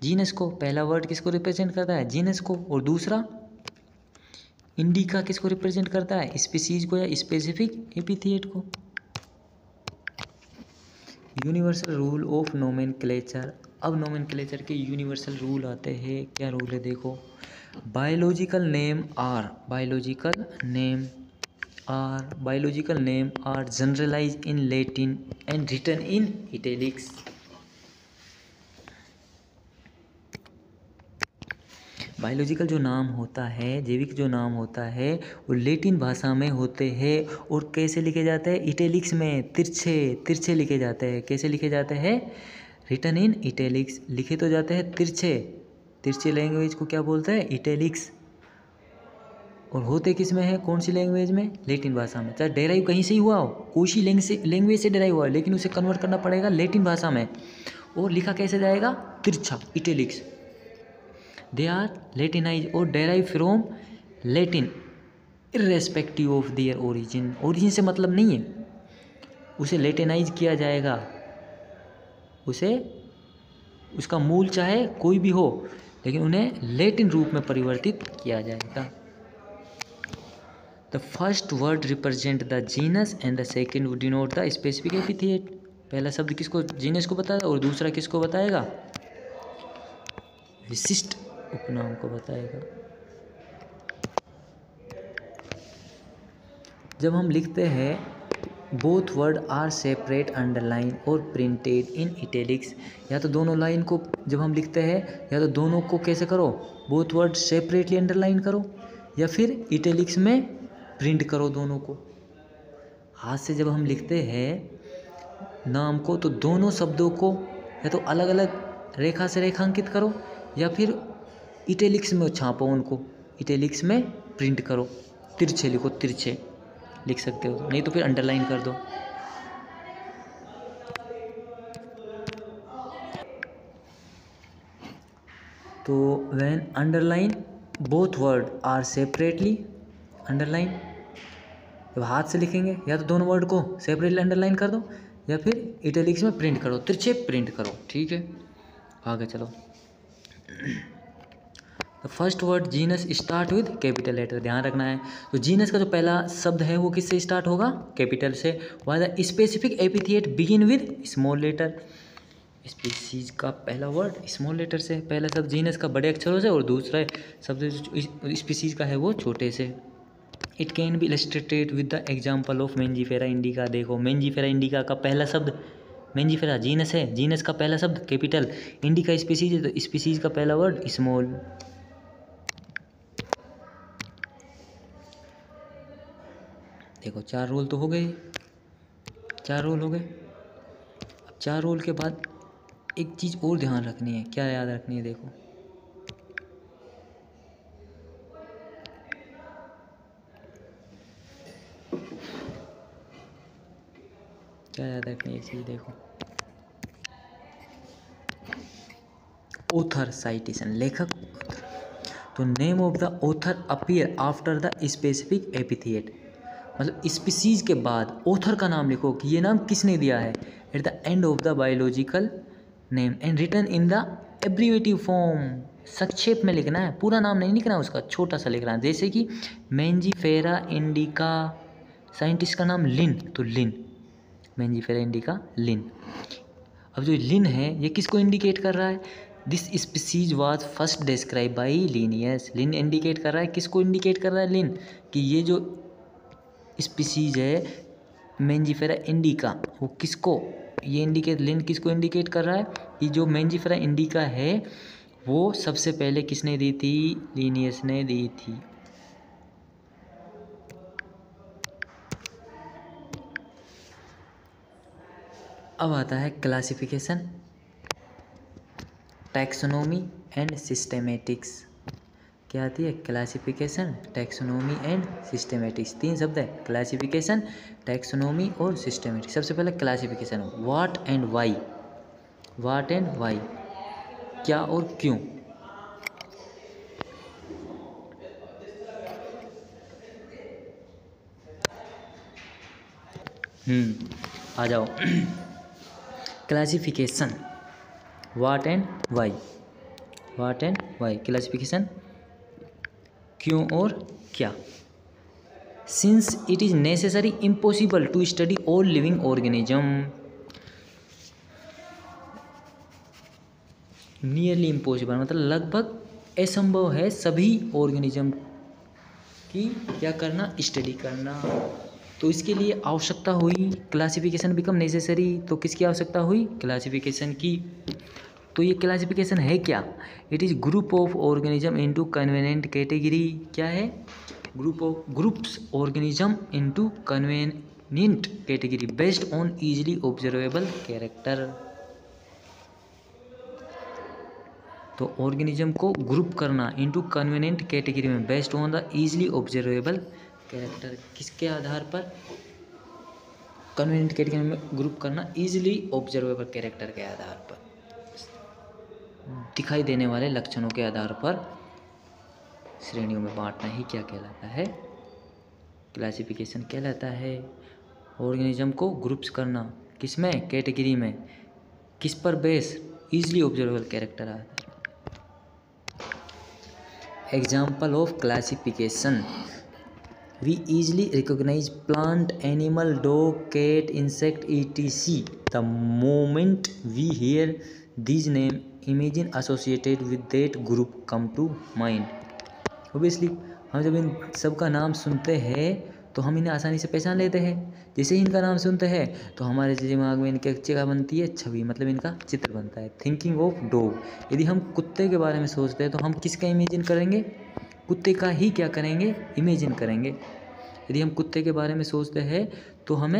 जीनस को। पहला वर्ड किसको रिप्रेजेंट करता है? जीनस को। और दूसरा इंडिका किसको रिप्रेजेंट करता है? स्पीसीज को या स्पेसिफिक एपिथेट को। यूनिवर्सल रूल ऑफ नोमेनक्लेचर, अब नोमेनक्लेचर के यूनिवर्सल रूल आते हैं। क्या रूल है देखो। Biological name are generalise in Latin and written in italics. Biological जो नाम होता है, जैविक जो नाम होता है, वो लैटिन भाषा में होते हैं और कैसे लिखे जाते हैं? इटैलिक्स में, तिरछे लिखे जाते हैं। कैसे लिखे जाते हैं? रिटन इन इटैलिक्स, लिखे तो जाते हैं तिरछे लैंग्वेज को क्या बोलते हैं? इटैलिक्स। और होते किस में है? कौन सी लैंग्वेज में? लैटिन भाषा में। चाहे डेराइव कहीं से ही हुआ हो, कोई सी लैंग्वेज से डेराइव हुआ है, लेकिन उसे कन्वर्ट करना पड़ेगा लैटिन भाषा में। और लिखा कैसे जाएगा? तिरछा, इटैलिक्स। दे आर लैटिनाइज और derive from Latin irrespective of their origin, origin से मतलब नहीं है, उसे लैटिनाइज किया जाएगा, उसका मूल चाहे कोई भी हो, लेकिन उन्हें लैटिन रूप में परिवर्तित किया जाएगा। The first word represent the genus and the second would denote the specific epithet. पहला शब्द किसको? जीनस को बताएगा और दूसरा किसको बताएगा? विशिष्ट उपनाम को बताएगा। जब हम लिखते हैं both word are separate underline और प्रिंटेड इन इटैलिक्स, या तो दोनों लाइन को जब हम लिखते हैं, या तो दोनों को कैसे करो? बोथ वर्ड सेपरेटली अंडरलाइन करो, या फिर इटैलिक्स में प्रिंट करो दोनों को। हाथ से जब हम लिखते हैं नाम को, तो दोनों शब्दों को या तो अलग अलग रेखा से रेखांकित करो, या फिर इटैलिक्स में छापो, उनको इटैलिक्स में प्रिंट करो। तिरछे लिखो, तिरछे लिख सकते हो, नहीं तो फिर अंडरलाइन कर दो। तो when underline both word are separately underline, जब हाथ से लिखेंगे या तो दोनों वर्ड को सेपरेटली अंडरलाइन कर दो, या फिर इटैलिक्स में प्रिंट करो, तिरछे प्रिंट करो। ठीक है, आगे चलो। The first word genus start with capital letter, ध्यान रखना है। तो जीनस का जो पहला शब्द है वो किससे स्टार्ट होगा? कैपिटल से। Why the specific epithet begin with small letter, species का पहला वर्ड स्मॉल लेटर से, पहला शब्द जीनस का बड़े अक्षरों से और दूसरा शब्द स्पीसीज का है वो छोटे से। It can be illustrated with the example of Mangifera indica. देखो मैंजीफेरा इंडिका का पहला शब्द, मैंजीफेरा जीनस है, जीनस का पहला शब्द कैपिटल, इंडिका स्पीसीज है, तो स्पीसीज का पहला वर्ड स्मॉल। देखो 4 रोल तो हो गए, 4 रोल हो गए। अब 4 रोल के बाद एक चीज़ और ध्यान रखनी है। क्या याद रखनी है? देखो क्या याद रखनी है? एक चीज़ देखो, ऑथर साइटेशन, लेखक। तो name of the author appear after the specific epithet, मतलब स्पीसीज के बाद ऑथर का नाम लिखो कि ये नाम किसने दिया है, at the end of the biological name and written in the abbreviative form. संक्षेप में लिखना है, पूरा नाम नहीं लिखना है उसका, छोटा सा लिखना है। जैसे कि मेंजीफेरा इंडिका, साइंटिस्ट का नाम लिन, तो लिन, मेंजीफेरा इंडिका लिन। अब जो लिन है ये किसको इंडिकेट कर रहा है? This species was first describe by Linnaeus. Linn indicate कर रहा है, किसको इंडिकेट कर रहा है लिन, कि ये जो स्पीसीज है मेंजीफेरा इंडिका, वो किसको, ये इंडिकेट, लिन किसको इंडिकेट कर रहा है कि जो मेंजीफेरा इंडिका है वो सबसे पहले किसने दी थी? लिनियस ने दी थी। अब आता है क्लासिफिकेशन, टैक्सोनॉमी एंड सिस्टेमेटिक्स। क्या आती है? Classification, taxonomy and systematics. तीन शब्द है, क्लासिफिकेशन, टैक्सोनॉमी और सिस्टेमेटिक्स। सबसे पहले classification, what and why, what and why, क्या और क्यों। आ जाओ। Classification, what and why, what and why, classification, क्यों और क्या। Since it is necessary impossible to study all living organism, nearly impossible मतलब लगभग असंभव है सभी ऑर्गेनिज्म की क्या करना? स्टडी करना। तो इसके लिए आवश्यकता हुई, क्लासिफिकेशन बिकम नेसेसरी, तो किसकी आवश्यकता हुई? क्लासिफिकेशन की। तो ये क्लासिफिकेशन है क्या? It is group of organism into convenient category. क्या है? Groups organism into convenient category based on easily observable character. तो ऑर्गेनिज्म को ग्रुप करना इनटू कन्वीनिएंट कैटेगरी में based on the easily observable character. किसके आधार पर? कन्वीनिएंट कैटेगरी में group करना इजीली ऑब्जर्वेबल कैरेक्टर के आधार पर, दिखाई देने वाले लक्षणों के आधार पर श्रेणियों में बांटना ही क्या कहलाता है? क्लासिफिकेशन कहलाता है। ऑर्गेनिज्म को ग्रुप्स करना किसमें? कैटेगरी में। किस पर बेस? इजीली ऑब्जर्वेबल कैरेक्टर आता है। Example of classification, we easily recognize plant, animal, dog, cat, insect, etc. The moment we hear these names, images associated with that group come to mind. Obviously, हम जब इन सब का नाम सुनते हैं तो हम इन्हें आसानी से पहचान लेते हैं। जैसे ही इनका नाम सुनते हैं तो हमारे दिमाग में इनके क्या बनती है? छवि, मतलब इनका चित्र बनता है। थिंकिंग ऑफ डॉग, यदि हम कुत्ते के बारे में सोचते हैं तो हम किसका इमेजिन करेंगे? कुत्ते का ही क्या करेंगे? इमेजिन करेंगे। यदि हम कुत्ते के बारे में सोचते हैं तो हम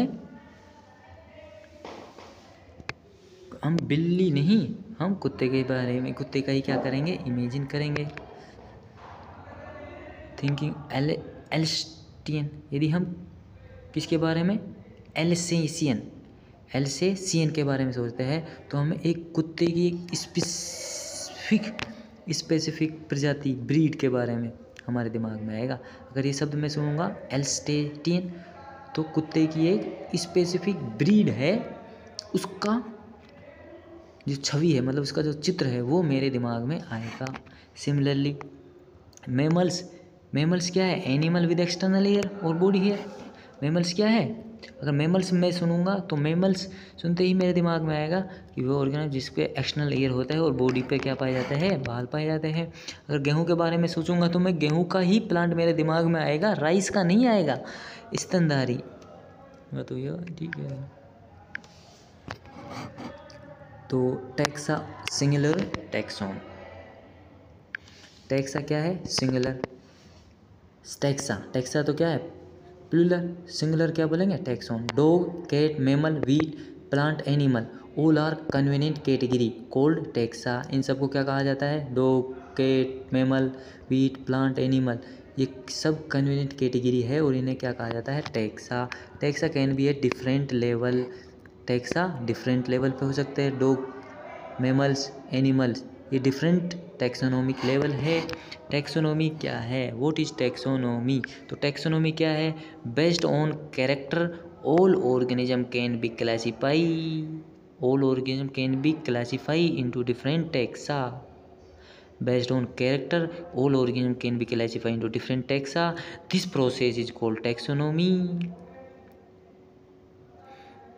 बिल्ली नहीं, हम कुत्ते के बारे में, कुत्ते का ही क्या करेंगे? इमेजिन करेंगे। थिंकिंग एल्सेशियन, यदि हम किसके बारे में? एल्सेशियन के बारे में सोचते हैं तो हमें एक कुत्ते की एक स्पेसिफिक प्रजाति, ब्रीड के बारे में हमारे दिमाग में आएगा। अगर ये शब्द मैं सुनूंगा एल्सेशियन, तो कुत्ते की एक स्पेसिफिक ब्रीड है, उसका जो छवि है, मतलब उसका जो चित्र है, वो मेरे दिमाग में आएगा। सिमिलरली मैमल्स क्या है? एनिमल विद एक्सटर्नल ईयर और बॉडी हेयर। मैमल्स क्या है? अगर मैमल्स मैं सुनूंगा तो मैमल्स सुनते ही मेरे दिमाग में आएगा कि वो ऑर्गेनिज्म जिस पे एक्सटर्नल ईयर होता है और बॉडी पे क्या पाए जाते हैं? बाल पाए जाते हैं। अगर गेहूं के बारे में सोचूंगा तो मैं गेहूं का ही प्लांट मेरे दिमाग में आएगा, राइस का नहीं आएगा। स्तनधारी, तो ये ठीक है। तो टैक्सा सिंगुलर, टैक्सॉन। टैक्सा क्या है? सिंगुलर। टैक्सा तो क्या है? प्लूरल। सिंगुलर क्या बोलेंगे? Taxon. Dog, cat, mammal, wheat, plant, animal, all are convenient category called taxa. इन सबको क्या कहा जाता है? Dog, cat, mammal, wheat, plant, animal, ये सब कन्वीनिएंट कैटेगरी है और इन्हें क्या कहा जाता है? Taxa. Taxa can be a different level, taxa different level पे हो सकते हैं। डॉग, मैमल्स, एनिमल्स, ये डिफरेंट टैक्सोनॉमिक लेवल है। टैक्सोनॉमी क्या है? What is taxonomy? तो टैक्सोनॉमी क्या है? Based on character all organism can be classify, all organism can be classify into different taxa. Based on character, all organisms can be classified into different taxa. This process is called taxonomy.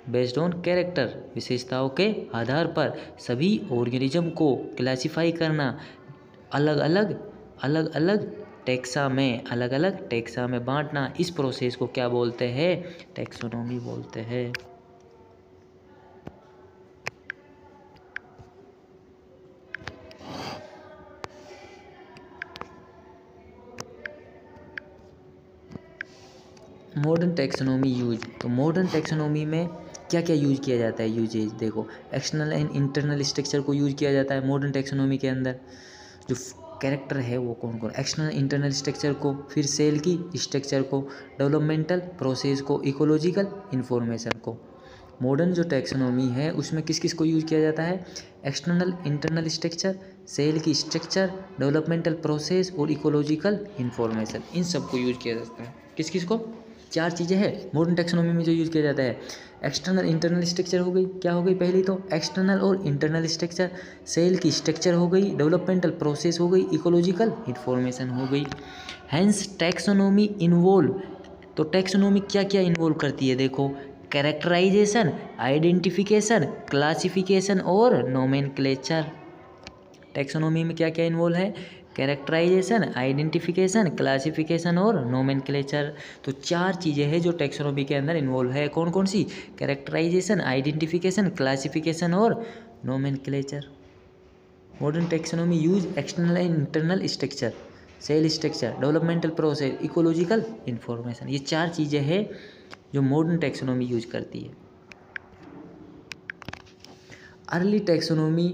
Based on character, विशेषताओं के आधार पर सभी organism को classify करना, अलग अलग taxa में बांटना, इस प्रोसेस को क्या बोलते हैं? टैक्सोनॉमी बोलते हैं। मॉडर्न टैक्सोनॉमी यूज, तो मॉडर्न टैक्सोनॉमी में क्या क्या यूज किया जाता है? यूजेज देखो, एक्सटर्नल एंड इंटरनल स्ट्रक्चर को यूज किया जाता है मॉडर्न टैक्सोनॉमी के अंदर। जो कैरेक्टर है वो कौन कौन? एक्सटर्नल इंटरनल स्ट्रक्चर को, फिर सेल की स्ट्रक्चर को, डेवलपमेंटल प्रोसेस को, इकोलॉजिकल इंफॉर्मेशन को। मॉडर्न जो टैक्सोनॉमी है उसमें किस किस को यूज किया जाता है? एक्सटर्नल इंटरनल स्ट्रक्चर, सेल की स्ट्रक्चर, डेवलपमेंटल प्रोसेस और इकोलॉजिकल इंफॉर्मेशन, इन सब को यूज किया जाता है। किस किस को? 4 चीज़ें हैं मॉडर्न टैक्सोनॉमी में जो यूज किया जाता है। एक्सटर्नल इंटरनल स्ट्रक्चर हो गई, क्या हो गई? पहली तो एक्सटर्नल और इंटरनल स्ट्रक्चर, सेल की स्ट्रक्चर हो गई, डेवलपमेंटल प्रोसेस हो गई, इकोलॉजिकल इंफॉर्मेशन हो गई। हैंस टैक्सोनॉमी इन्वॉल्व, तो टैक्सोनॉमी क्या क्या इन्वॉल्व करती है? देखो, कैरेक्टराइजेशन, आइडेंटिफिकेशन, क्लासिफिकेशन और नोमेनक्लेचर। टैक्सोनॉमी में क्या क्या इन्वॉल्व है? कैरेक्टराइजेशन, आइडेंटिफिकेशन, क्लासिफिकेशन और नोमेनक्लेचर। तो 4 चीज़ें हैं जो टैक्सोनॉमी के अंदर इन्वॉल्व है। कौन कौन सी? कैरेक्टराइजेशन, आइडेंटिफिकेशन, क्लासिफिकेशन और nomenclature. Modern taxonomy use external and internal structure, cell structure, developmental process, ecological information. ये 4 चीज़ें हैं जो मॉडर्न टैक्सोनॉमी यूज करती है। Early taxonomy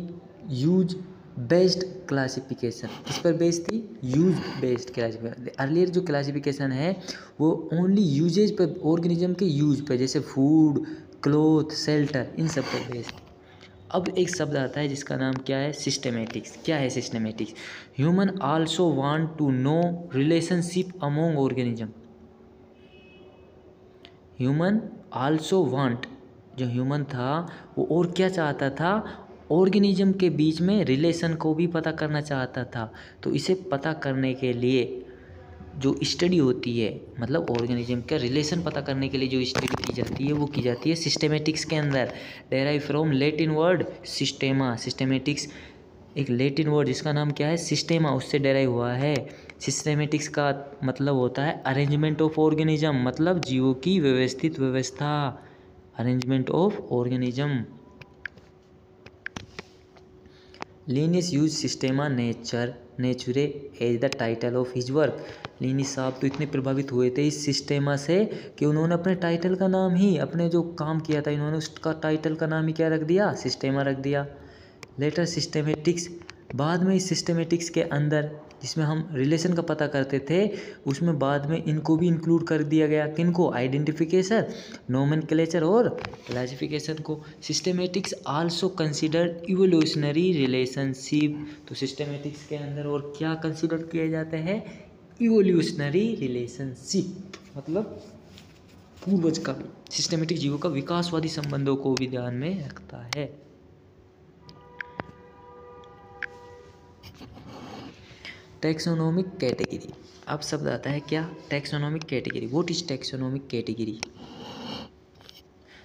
use based classification, किस पर बेस्ड थी? Use based classification. अर्लियर जो क्लासिफिकेशन है वो ओनली यूजेज पर, ऑर्गेनिज्म के यूज पर, जैसे फूड, क्लोथ, शेल्टर, इन सब पर बेस्ड। अब एक शब्द आता है जिसका नाम क्या है? सिस्टेमेटिक्स। क्या है systematics? Human also want to know relationship among organism. Human also want, जो ह्यूमन था वो और क्या चाहता था? ऑर्गेनिज्म के बीच में रिलेशन को भी पता करना चाहता था। तो इसे पता करने के लिए जो स्टडी होती है, मतलब ऑर्गेनिज्म का रिलेशन पता करने के लिए जो स्टडी की जाती है वो की जाती है सिस्टेमेटिक्स के अंदर। Derive from Latin word systema. Systematics एक लैटिन वर्ड जिसका नाम क्या है? सिस्टेमा, उससे डेराइव हुआ है। सिस्टेमेटिक्स का मतलब होता है अरेंजमेंट ऑफ ऑर्गेनिज्म, मतलब जीवों की व्यवस्थित व्यवस्था, arrangement of organism. Linnaeus use systema naturae as the title of his work. Linnaeus साहब तो इतने प्रभावित हुए थे इस सिस्टेमा से कि उन्होंने अपने टाइटल का नाम ही, अपने जो काम किया था इन्होंने उसका टाइटल का नाम ही क्या रख दिया? सिस्टेमा रख दिया। लेटर सिस्टेमेटिक्स, बाद में इस सिस्टेमेटिक्स के अंदर जिसमें हम रिलेशन का पता करते थे उसमें बाद में इनको भी इंक्लूड कर दिया गया। किनको? आइडेंटिफिकेशन, नोमेनक्लेचर और क्लासिफिकेशन को। Systematics also considered evolutionary relationship. तो सिस्टेमेटिक्स के अंदर और क्या कंसिडर किया जाता है? इवोल्यूशनरी रिलेशनशिप, मतलब पूर्वज का, सिस्टेमेटिक जीवों का विकासवादी संबंधों को भी ध्यान में रखता है। टैक्सोनोमिक कैटेगरी, अब शब्द आता है क्या? Taxonomic category. What is taxonomic category?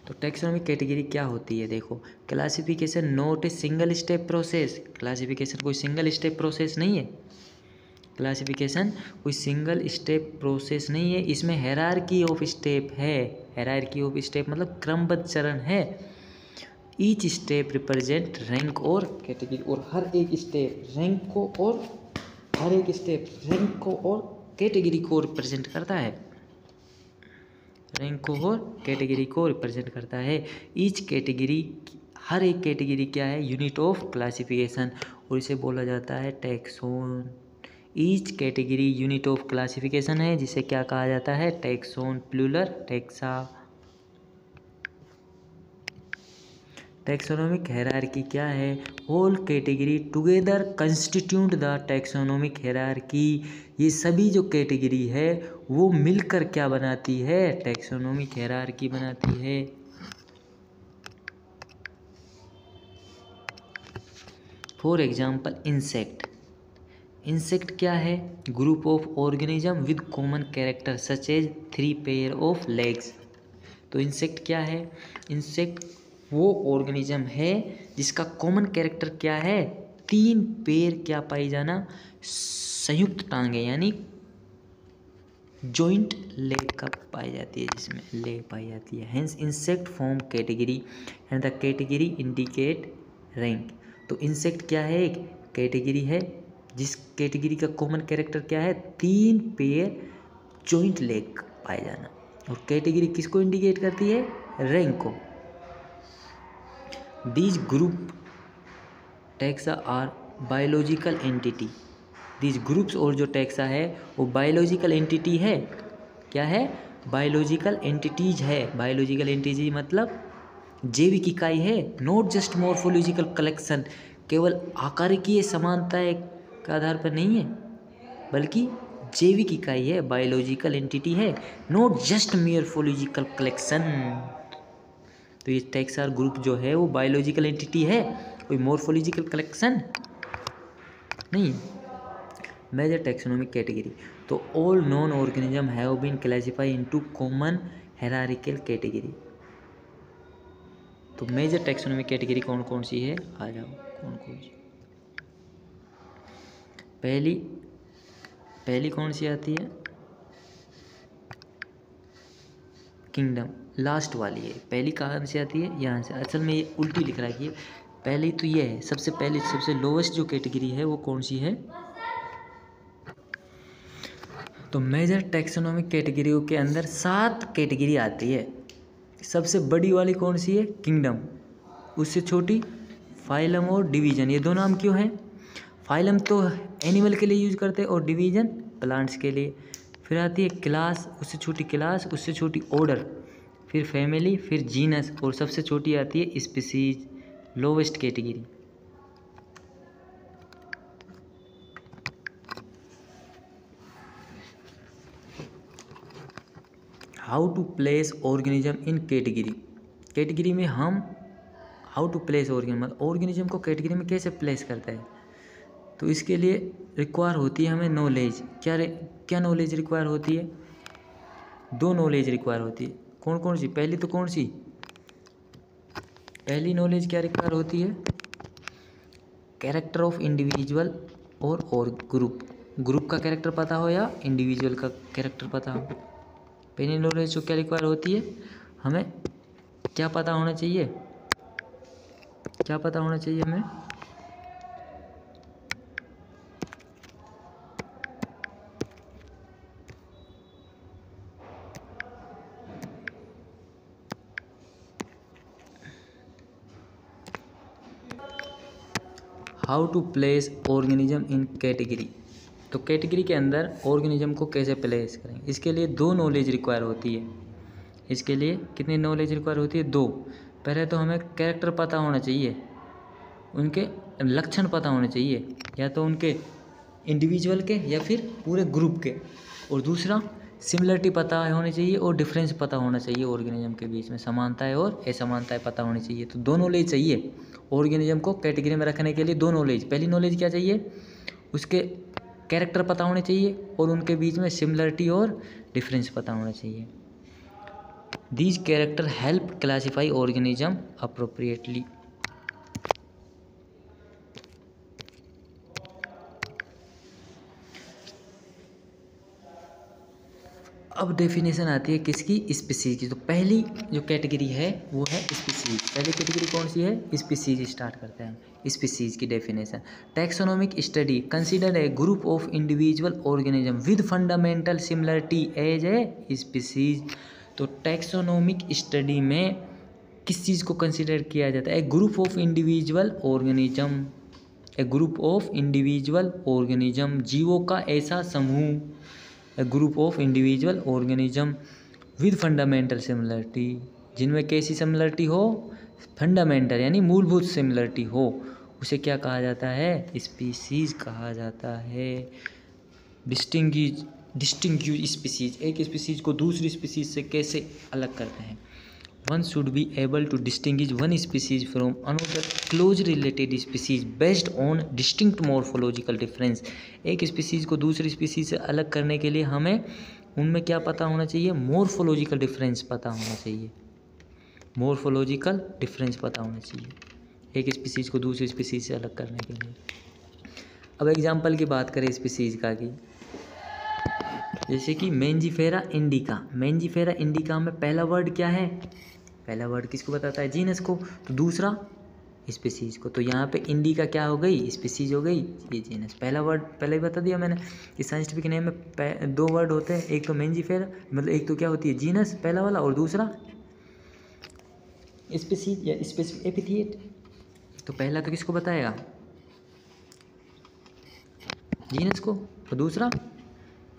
तो टैक्सोनोमिक कैटेगरी क्या होती है? देखो, classification not a single step process. Classification कोई सिंगल स्टेप प्रोसेस नहीं है। क्लासिफिकेशन कोई सिंगल स्टेप प्रोसेस नहीं है, इसमें हायरार्की ऑफ स्टेप है। हायरार्की ऑफ स्टेप मतलब क्रमबद्ध चरण है। ईच स्टेप रिप्रेजेंट रैंक और कैटेगरी, और हर एक स्टेप रैंक को और हर एक स्टेप रैंक को और कैटेगरी को रिप्रेजेंट करता है। रैंक को और कैटेगरी को रिप्रेजेंट करता है। ईच कैटेगरी, हर एक कैटेगरी क्या है? यूनिट ऑफ क्लासिफिकेशन, और इसे बोला जाता है taxon. Each category unit of classification है, जिसे क्या कहा जाता है? Taxon, plural taxa. Taxonomic hierarchy क्या है? All category together constitute the taxonomic hierarchy. ये सभी जो कैटेगरी है वो मिलकर क्या बनाती है? टैक्सोनोमिक हायरार्की बनाती है। फॉर एग्जाम्पल इंसेक्ट, इंसेक्ट क्या है? Group of organism with common character such as 3 pair of legs. तो इंसेक्ट क्या है? इंसेक्ट वो ऑर्गेनिज्म है जिसका कॉमन कैरेक्टर क्या है? 3 पेयर क्या पाई जाना? संयुक्त टांगे यानी जॉइंट लेग का पाई जाती है, जिसमें लेग पाई जाती है। Hence insect form category and the category indicate rank. तो इंसेक्ट क्या है? एक कैटेगरी है जिस कैटेगरी का कॉमन कैरेक्टर क्या है? 3 पेयर जॉइंट लेग पाए जाना। और कैटेगरी किसको इंडिकेट करती है? रैंक को। These group taxa are biological entity. These groups और जो टैक्सा है वो बायोलॉजिकल एंटिटी है। क्या है? बायोलॉजिकल एंटिटीज है। बायोलॉजिकल एंटिटी मतलब जैविक इकाई है, नॉट जस्ट मॉर्फोलॉजिकल कलेक्शन। केवल आकारिकीय समानता के आधार पर नहीं है, बल्कि जैविक इकाई है, बायोलॉजिकल एंटिटी है, नॉट जस्ट मॉर्फोलॉजिकल कलेक्शन। तो ये टैक्सा ग्रुप जो है वो बायोलॉजिकल एंटिटी है, कोई मॉर्फोलॉजिकल कलेक्शन नहीं। Major taxonomic category. तो all known organism have been classified into common hierarchical category. तो मेजर टैक्सोनॉमिक कैटेगरी कौन कौन सी है? आ जाओ, कौन कौन सी? पहली कौन सी आती है? किंगडम। लास्ट वाली है। पहली कहाँ से आती है? यहाँ से। असल में ये उल्टी लिख रहा है। पहली तो ये है, सबसे पहले सबसे लोवेस्ट जो कैटेगरी है वो कौन सी है? तो मेजर टैक्सोनॉमिक कैटेगरियों के अंदर 7 कैटेगरी आती है। सबसे बड़ी वाली कौन सी है? किंगडम। उससे छोटी फाइलम और डिवीजन। ये दो नाम क्यों हैं? फाइलम तो एनिमल के लिए यूज करते हैं और डिवीजन प्लांट्स के लिए। फिर आती है क्लास, उससे छोटी क्लास, उससे छोटी ऑर्डर, फिर फैमिली, फिर जीनस, और सबसे छोटी आती है species, lowest category. How to place organism in category. Category में हम हाउ टू प्लेस ऑर्गेनिज्म को कैटेगरी में कैसे प्लेस करते हैं? तो इसके लिए रिक्वायर होती है हमें नॉलेज। क्या नॉलेज रिक्वायर होती है? 2 नॉलेज रिक्वायर होती है। कौन कौन सी? पहली तो कौन सी? पहली नॉलेज क्या रिक्वायर होती है? कैरेक्टर ऑफ इंडिविजुअल और ग्रुप का कैरेक्टर पता हो या इंडिविजुअल का कैरेक्टर पता हो। पहली नॉलेज जो क्या रिक्वायर होती है? हमें क्या पता होना चाहिए? क्या पता होना चाहिए हमें? How to place organism in category. तो कैटेगरी के अंदर ऑर्गेनिज्म को कैसे प्लेस करें, इसके लिए 2 नॉलेज रिक्वायर होती है। इसके लिए कितनी नॉलेज रिक्वायर होती है? 2। पहले तो हमें कैरेक्टर पता होना चाहिए, उनके लक्षण पता होने चाहिए, या तो उनके इंडिविजुअल के या फिर पूरे ग्रुप के। और दूसरा सिमिलरिटी पता होनी चाहिए और डिफरेंस पता होना चाहिए। ऑर्गेनिज्म के बीच में समानताएं और असमानताएं पता होनी चाहिए। तो 2 नॉलेज चाहिए ऑर्गेनिज्म को कैटेगरी में रखने के लिए। 2 नॉलेज। पहली नॉलेज क्या चाहिए? उसके कैरेक्टर पता होने चाहिए और उनके बीच में सिमिलरिटी और डिफरेंस पता होना चाहिए। These character help classify organism appropriately. अब डेफिनेशन आती है किसकी? स्पीसीज की। तो पहली जो कैटेगरी है वो है स्पीसीज। पहली कैटेगरी कौन सी है? स्पीसीज। स्टार्ट करते हैं स्पीसीज की definition. Taxonomic study consider a group of individual organism with fundamental similarity as a species. तो टैक्सोनॉमिक स्टडी में किस चीज़ को कंसीडर किया जाता है? A group of individual organism. A group of individual organism, जीवों का ऐसा समूह। A group of individual organism with fundamental similarity, जिनमें कैसी सिमिलरिटी हो? फंडामेंटल यानी मूलभूत सिमिलरिटी हो, उसे क्या कहा जाता है? स्पीसीज कहा जाता है। डिस्टिंग्विश स्पीसीज, एक स्पीसीज को दूसरी स्पीसीज से कैसे अलग करते हैं? one should be able to distinguish one species from another close related species based on distinct morphological difference। एक स्पीसीज को दूसरी स्पीसीज से अलग करने के लिए हमें उनमें क्या पता होना चाहिए, मॉर्फोलॉजिकल डिफरेंस पता होना चाहिए, मॉर्फोलॉजिकल डिफरेंस पता होना चाहिए एक स्पीसीज को दूसरी स्पीसीज से अलग करने के लिए। अब एग्जाम्पल की बात करें स्पीसीज का की, जैसे कि मैंजीफेरा इंडिका। मैंजीफेरा इंडिका में पहला वर्ड क्या है, पहला वर्ड किसको बताता है, जीनस को, तो दूसरा स्पीसीज को। तो यहाँ पे इंडिका क्या हो गई, स्पीसीज हो गई, ये जीनस। पहला वर्ड पहले ही बता दिया मैंने कि साइंटिफिक नेम में दो वर्ड होते हैं, एक तो मैंजीफेरा मतलब एक तो क्या होती है जीनस पहला वाला, और दूसरा स्पीसीज या स्पेसिफिक एपिथेट। तो पहला तो किसको बताएगा, जीनस को, और दूसरा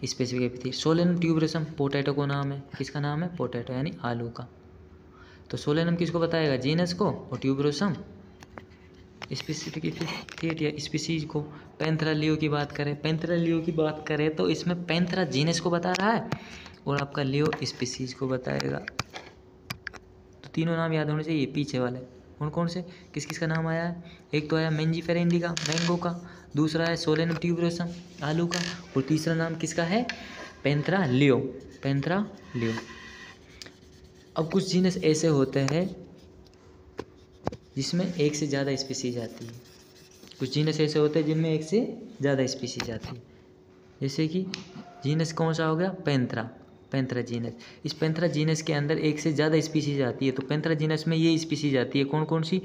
स्पेसिफिक एपिथेट। सोलेनम ट्यूबरसम पोटैटो को नाम है, किसका नाम है, पोटैटो यानी आलू का। तो सोलेनम किसको बताएगा, जीनस को, और ट्यूबरसम स्पेसिफिक एपिथेट या स्पीसीज को। पैंथेरा लियो की बात करें, पैंथेरा लियो की बात करें तो इसमें पैंथेरा जीनस को बता रहा है और आपका लियो स्पीसीज को बताएगा। तो तीनों नाम याद होने चाहिए पीछे वाले। कौन कौन से, किस किस का नाम आया है, एक तो आया मैंजीफेरा इंडिका मैंगो का, दूसरा है सोलेनम ट्यूबरसम आलू का, और तीसरा नाम किसका है, पैंथेरा लियो, पैंथेरा लियो। अब कुछ जीनस ऐसे होते हैं जिसमें एक से ज़्यादा स्पीसीज आती है, कुछ जीनस ऐसे होते हैं जिनमें एक से ज़्यादा स्पीसीज आती है। जैसे कि जीनस कौन सा हो गया, पैंथेरा, पैंथेरा जीनस। इस पैंथेरा जीनस के अंदर एक से ज़्यादा स्पीसीज आती है। तो पैंथेरा जीनस में ये स्पीसीज आती है, कौन कौन सी,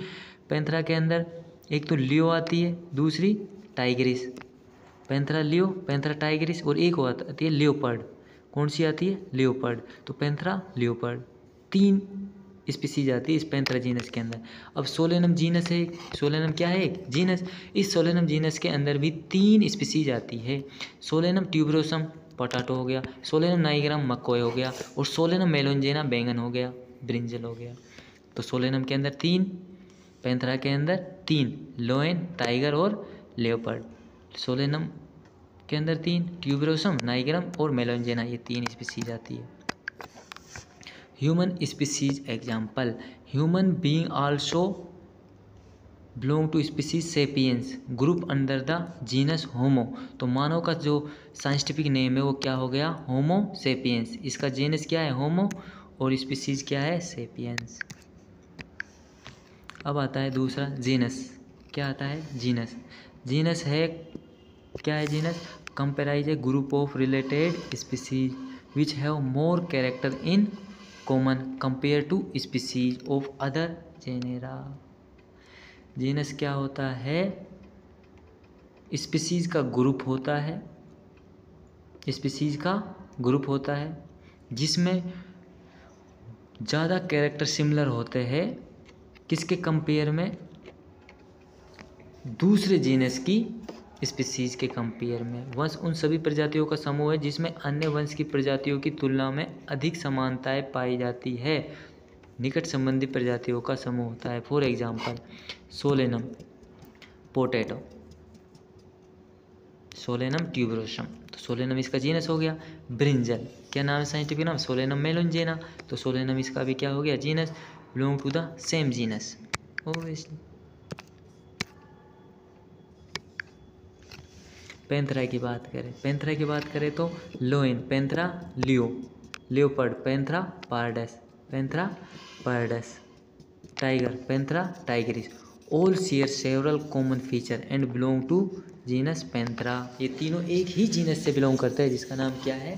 पैंथेरा के अंदर एक तो लियो आती है, दूसरी Tigris, Panthera leo, Panthera Tigris, और एक और आती है लियोपर्ड। कौन सी आती है, लियोपर्ड। तो पैंथेरा लियोपर्ड, तीन स्पीसीज आती है इस पैंथेरा जीनस के अंदर। अब सोलेनम जीनस है, सोलेनम क्या है, एक जीनस। इस सोलेनम जीनस के अंदर भी तीन स्पीसीज आती है, सोलेनम ट्यूबरोसम पोटैटो हो गया, सोलेनम नाइग्राम मकोय हो गया, और सोलेनम मेलोंजेना बैंगन हो गया, ब्रिंजल हो गया। तो सोलेनम के अंदर तीन, पैंथेरा के अंदर तीन, लोयन, टाइगर और लेओपर्ड। सोलेनम के अंदर तीन, ट्यूबरोसम, नाइग्राम और मेलोंजेना, ये तीन स्पीसीज आती है। Human species example, human being also belong to species sapiens group under the genus Homo. तो मानव का जो साइंटिफिक नेम है वो क्या हो गया, होमो सेपियंस। इसका जीनस क्या है, होमो, और स्पीसीज क्या है, सेपियंस। अब आता है दूसरा जीनस, क्या आता है, जीनस। जीनस है क्या है, genus comprise a group of related species which have more character in common compare to species of other genera. Genus क्या होता है, स्पीसीज का ग्रुप होता है, स्पीसीज का ग्रुप होता है जिसमें ज़्यादा कैरेक्टर सिमिलर होते हैं, किसके कंपेयर में, दूसरे जीनस की स्पीसीज के कंपेयर में। वंश उन सभी प्रजातियों का समूह है जिसमें अन्य वंश की प्रजातियों की तुलना में अधिक समानताएं पाई जाती है, निकट संबंधी प्रजातियों का समूह होता है। For example Solanum potato, Solanum tuberosum, तो सोलेनम इसका जीनस हो गया। ब्रिंजल क्या नाम है साइंटिफिक नाम, सोलेनम मेलोंजेना, तो सोलेनम इसका भी क्या हो गया, genus, belong to the same genus obviously. Panthera की बात करें, पैंथेरा की बात करें तो lion, Panthera leo, leopard, Panthera pardus, Panthera pardus, tiger, Panthera tigris, all share several common feature and belong to genus Panthera. ये तीनों एक ही जीनस से बिलोंग करते हैं जिसका नाम क्या है,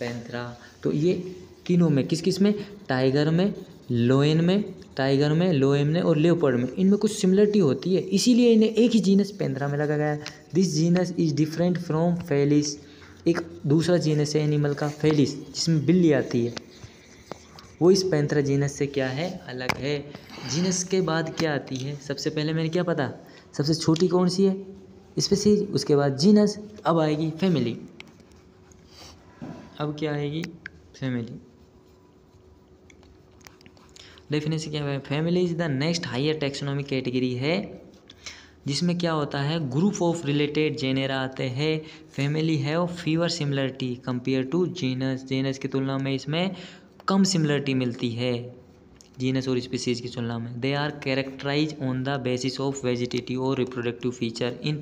पैंथेरा। तो ये तीनों में किस किस में, टाइगर में, लोयन में, टाइगर में, लोएम में और लियोपर्ड में, इनमें कुछ सिमिलरिटी होती है, इसीलिए इन्हें एक ही जीनस पैंथेरा में लगा गया है। This genus is different from Felis, एक दूसरा जीनस है एनिमल का फेलिस जिसमें बिल्ली आती है, वो इस पैंथेरा जीनस से क्या है, अलग है। जीनस के बाद क्या आती है, सबसे पहले मैंने क्या पता, सबसे छोटी कौन सी है, स्पीसीज, उसके बाद जीनस, अब आएगी फैमिली। अब क्या आएगी, फैमिली। डेफिनेशन क्या है, family is the next higher taxonomy category है जिसमें क्या होता है, ग्रुप ऑफ रिलेटेड जेनेरा आते हैं। फैमिली है और fewer similarity compare to genus, genus की तुलना में इसमें कम सिमिलरिटी मिलती है। जीनस और स्पीसीज की तुलना में। They are characterise on the basis of vegetative और रिप्रोडक्टिव फीचर इन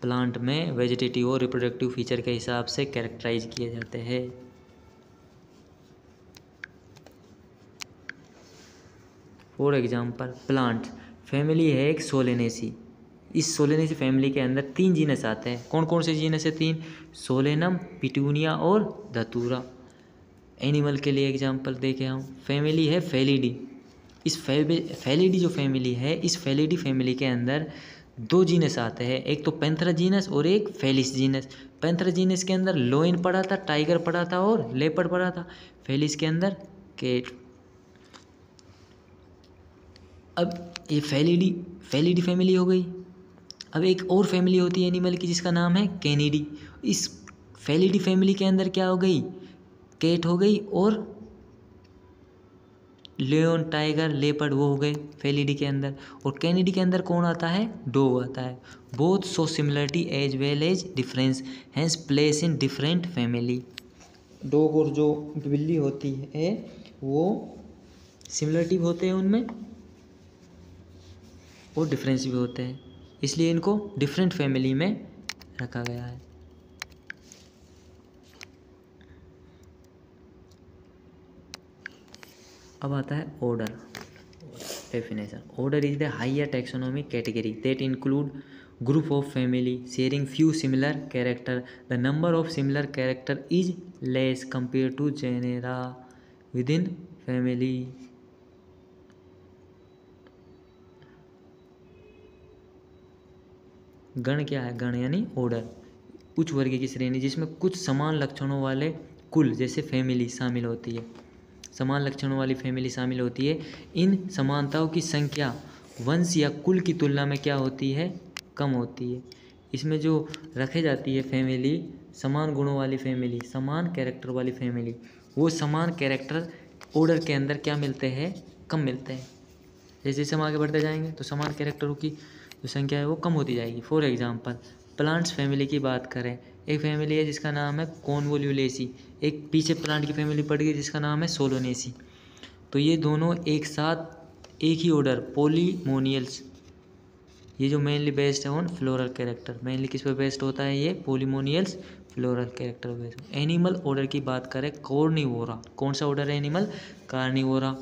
प्लांट में वेजिटेटिव और रिप्रोडक्टिव फीचर के हिसाब से कैरेक्टराइज किए जाते हैं। फॉर एग्जांपल प्लांट फैमिली है एक सोलेनेसी। इस सोलेनेसी फैमिली के अंदर 3 जीनस आते हैं। कौन कौन से जीनस है 3? सोलेनम, पिटूनिया और धतूरा। एनिमल के लिए एग्जांपल देखें हम, फैमिली है फेलिडी। इस फेलिडी जो फैमिली है, इस फेलिडी फैमिली के अंदर 2 जीनस आते हैं, एक तो पैंथेरा जीनस और एक फेलिस जीनस। पैंथेरा जीनस के अंदर लोइन पड़ा था, टाइगर पड़ा था और लेपर्ड पड़ा था। फेलिस के अंदर कैट। अब ये फेलिडी फैमिली हो गई। अब एक और फैमिली होती है एनिमल की जिसका नाम है कैनिडी। इस फेलिडी फैमिली के अंदर क्या हो गई? कैट हो गई और लियोन, टाइगर, लेपर्ड वो हो गए फेलिडी के अंदर। और कैनिडी के अंदर कौन आता है? डॉग आता है। Both so similarity as well as difference, hence place in different family. Dog और जो बिल्ली होती है वो सिमिलरिटी भी होते हैं उनमें और डिफरेंस भी होते हैं, इसलिए इनको डिफरेंट फैमिली में रखा गया है। अब आता है order definition. Order is the higher taxonomic category that include group of family sharing few similar character. The number of similar character is less compare to genera within family. गण क्या है? गण यानी ऑर्डर, उच्च वर्ग की श्रेणी जिसमें कुछ समान लक्षणों वाले कुल जैसे फैमिली शामिल होती है, समान लक्षणों वाली फैमिली शामिल होती है। इन समानताओं की संख्या वंश या कुल की तुलना में क्या होती है? कम होती है। इसमें जो रखे जाती है फैमिली, समान गुणों वाली फैमिली, समान कैरेक्टर वाली फैमिली, वो समान कैरेक्टर ऑर्डर के अंदर क्या मिलते हैं? कम मिलते हैं। जैसे जैसे हम आगे बढ़ते जाएंगे तो समान कैरेक्टरों की जो संख्या है वो कम होती जाएगी। फॉर एग्जांपल प्लांट्स फैमिली की बात करें, एक फैमिली है जिसका नाम है कॉन्वोल्यूलेसी, एक पीछे प्लांट की फैमिली पड़ गई जिसका नाम है सोलोनेसी। तो ये दोनों एक साथ एक ही ऑर्डर पॉलीमोनियल्स, ये जो मेनली बेस्ड है ऑन फ्लोरल कैरेक्टर, मेनली किस पर बेस्ड होता है? ये Polemoniales floral character based. Animal order की बात करें कार्निवोरा, कौन सा ऑर्डर है एनिमल? कार्निवोरा।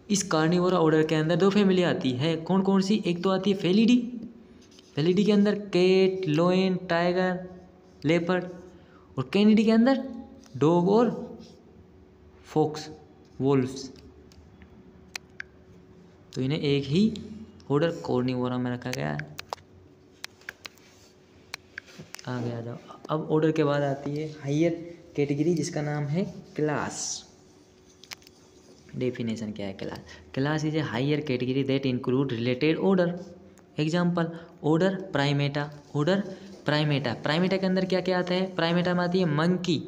इस कार्निवोरा ऑर्डर के अंदर 2 फैमिली आती है, कौन कौन सी? एक तो आती है फेलिडी, फेलिडी के अंदर कैट, लोइन, टाइगर, लेपर्ड। और कैनिडी के अंदर डॉग और फॉक्स, वोल्व्स। तो इन्हें एक ही ऑर्डर कार्निवोरा में रखा गया है। आगे आ जाओ। अब ऑर्डर के बाद आती है हायर कैटेगरी जिसका नाम है क्लास। डेफिनेशन क्या है class? Class is a higher category that include related order. Example order Primata, order Primata. Primata के अंदर क्या क्या आता है? प्राइमेटा में आती है मंकी,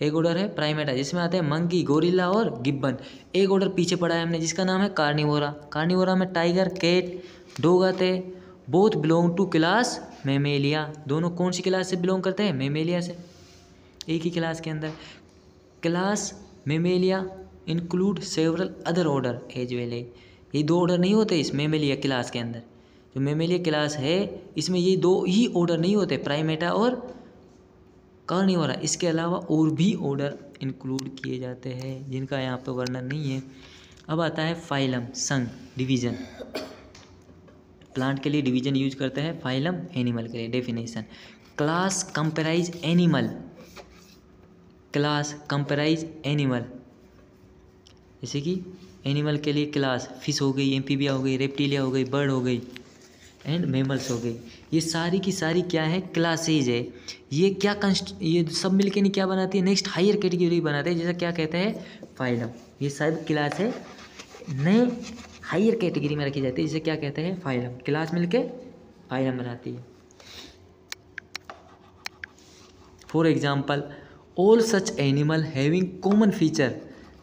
एक ऑर्डर है प्राइमेटा जिसमें आते हैं मंकी, गोरिल्ला और गिब्बन। एक ऑर्डर पीछे पड़ा है हमने जिसका नाम है कार्निवोरा। कार्निवोरा में टाइगर, कैट, डॉग आते हैं। Both belong to class Mammalia, दोनों कौन सी क्लास से बिलोंग करते हैं? मेमेलिया से। एक ही क्लास के अंदर class Mammalia include several other order as well. ये 2 ऑर्डर नहीं होते इस मेमेलिया क्लास के अंदर। जो मेमेलिया क्लास है इसमें ये 2 ही ऑर्डर नहीं होते, प्राइमेटा और कार्निवोरा। इसके अलावा और भी ऑर्डर इंक्लूड किए जाते हैं जिनका यहाँ पे वर्णन नहीं है। अब आता है फाइलम, संघ, डिवीजन। प्लांट के लिए डिवीजन यूज करते हैं, फाइलम एनिमल के लिए। Definition class comprises animal, class comprises animal, जैसे कि एनिमल के लिए क्लास फिश हो गई, एम्फीबिया हो गई, रेप्टिलिया हो गई, बर्ड हो गई एंड मेमल्स हो गई। ये सारी की सारी क्या है? क्लासेज है। ये क्या ये सब मिलके नहीं क्या बनाती है? नेक्स्ट हायर कैटेगरी बनाते हैं, जैसा क्या कहते हैं? फाइलम। ये सब क्लास है नए हायर कैटेगरी में रखी जाती है, जिसे क्या कहते हैं? फाइलम। क्लास मिलके फाइलम बनाती है। For example all such animal having common feature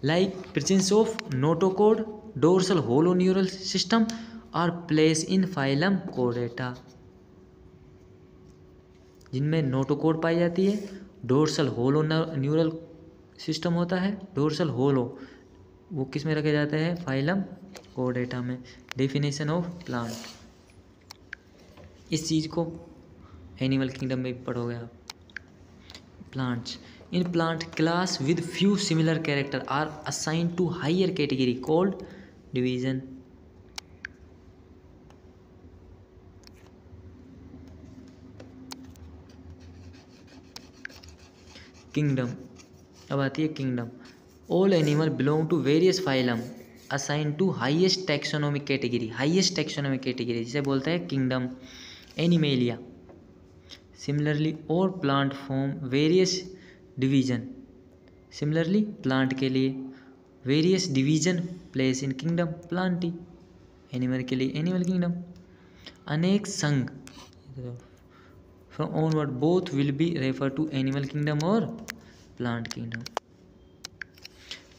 like presence of notochord, dorsal hollow neural system are place in phylum Chordata. जिनमें नोटोकॉर्ड पाई जाती है, डोर्सल होलो न्यूरल सिस्टम होता है, डोर्सल होलो वो किस में रखे जाते हैं? फाइलम कोर्डेटा में। डेफिनेशन ऑफ प्लांट, इस चीज़ को एनिमल किंगडम में भी पढ़ोगे आप। Plants, in plant class with few similar character are assign to higher category called division. Kingdom, अब आती है kingdom. All animal belong to various phylum assign to highest taxonomic category, highest taxonomic category जिसे बोलते हैं kingdom Animalia. Similarly और plant form various division, similarly plant के लिए various division place in kingdom Plantae, animal के लिए animal kingdom. अनेक संघ from onward both will be referred to animal kingdom or plant kingdom.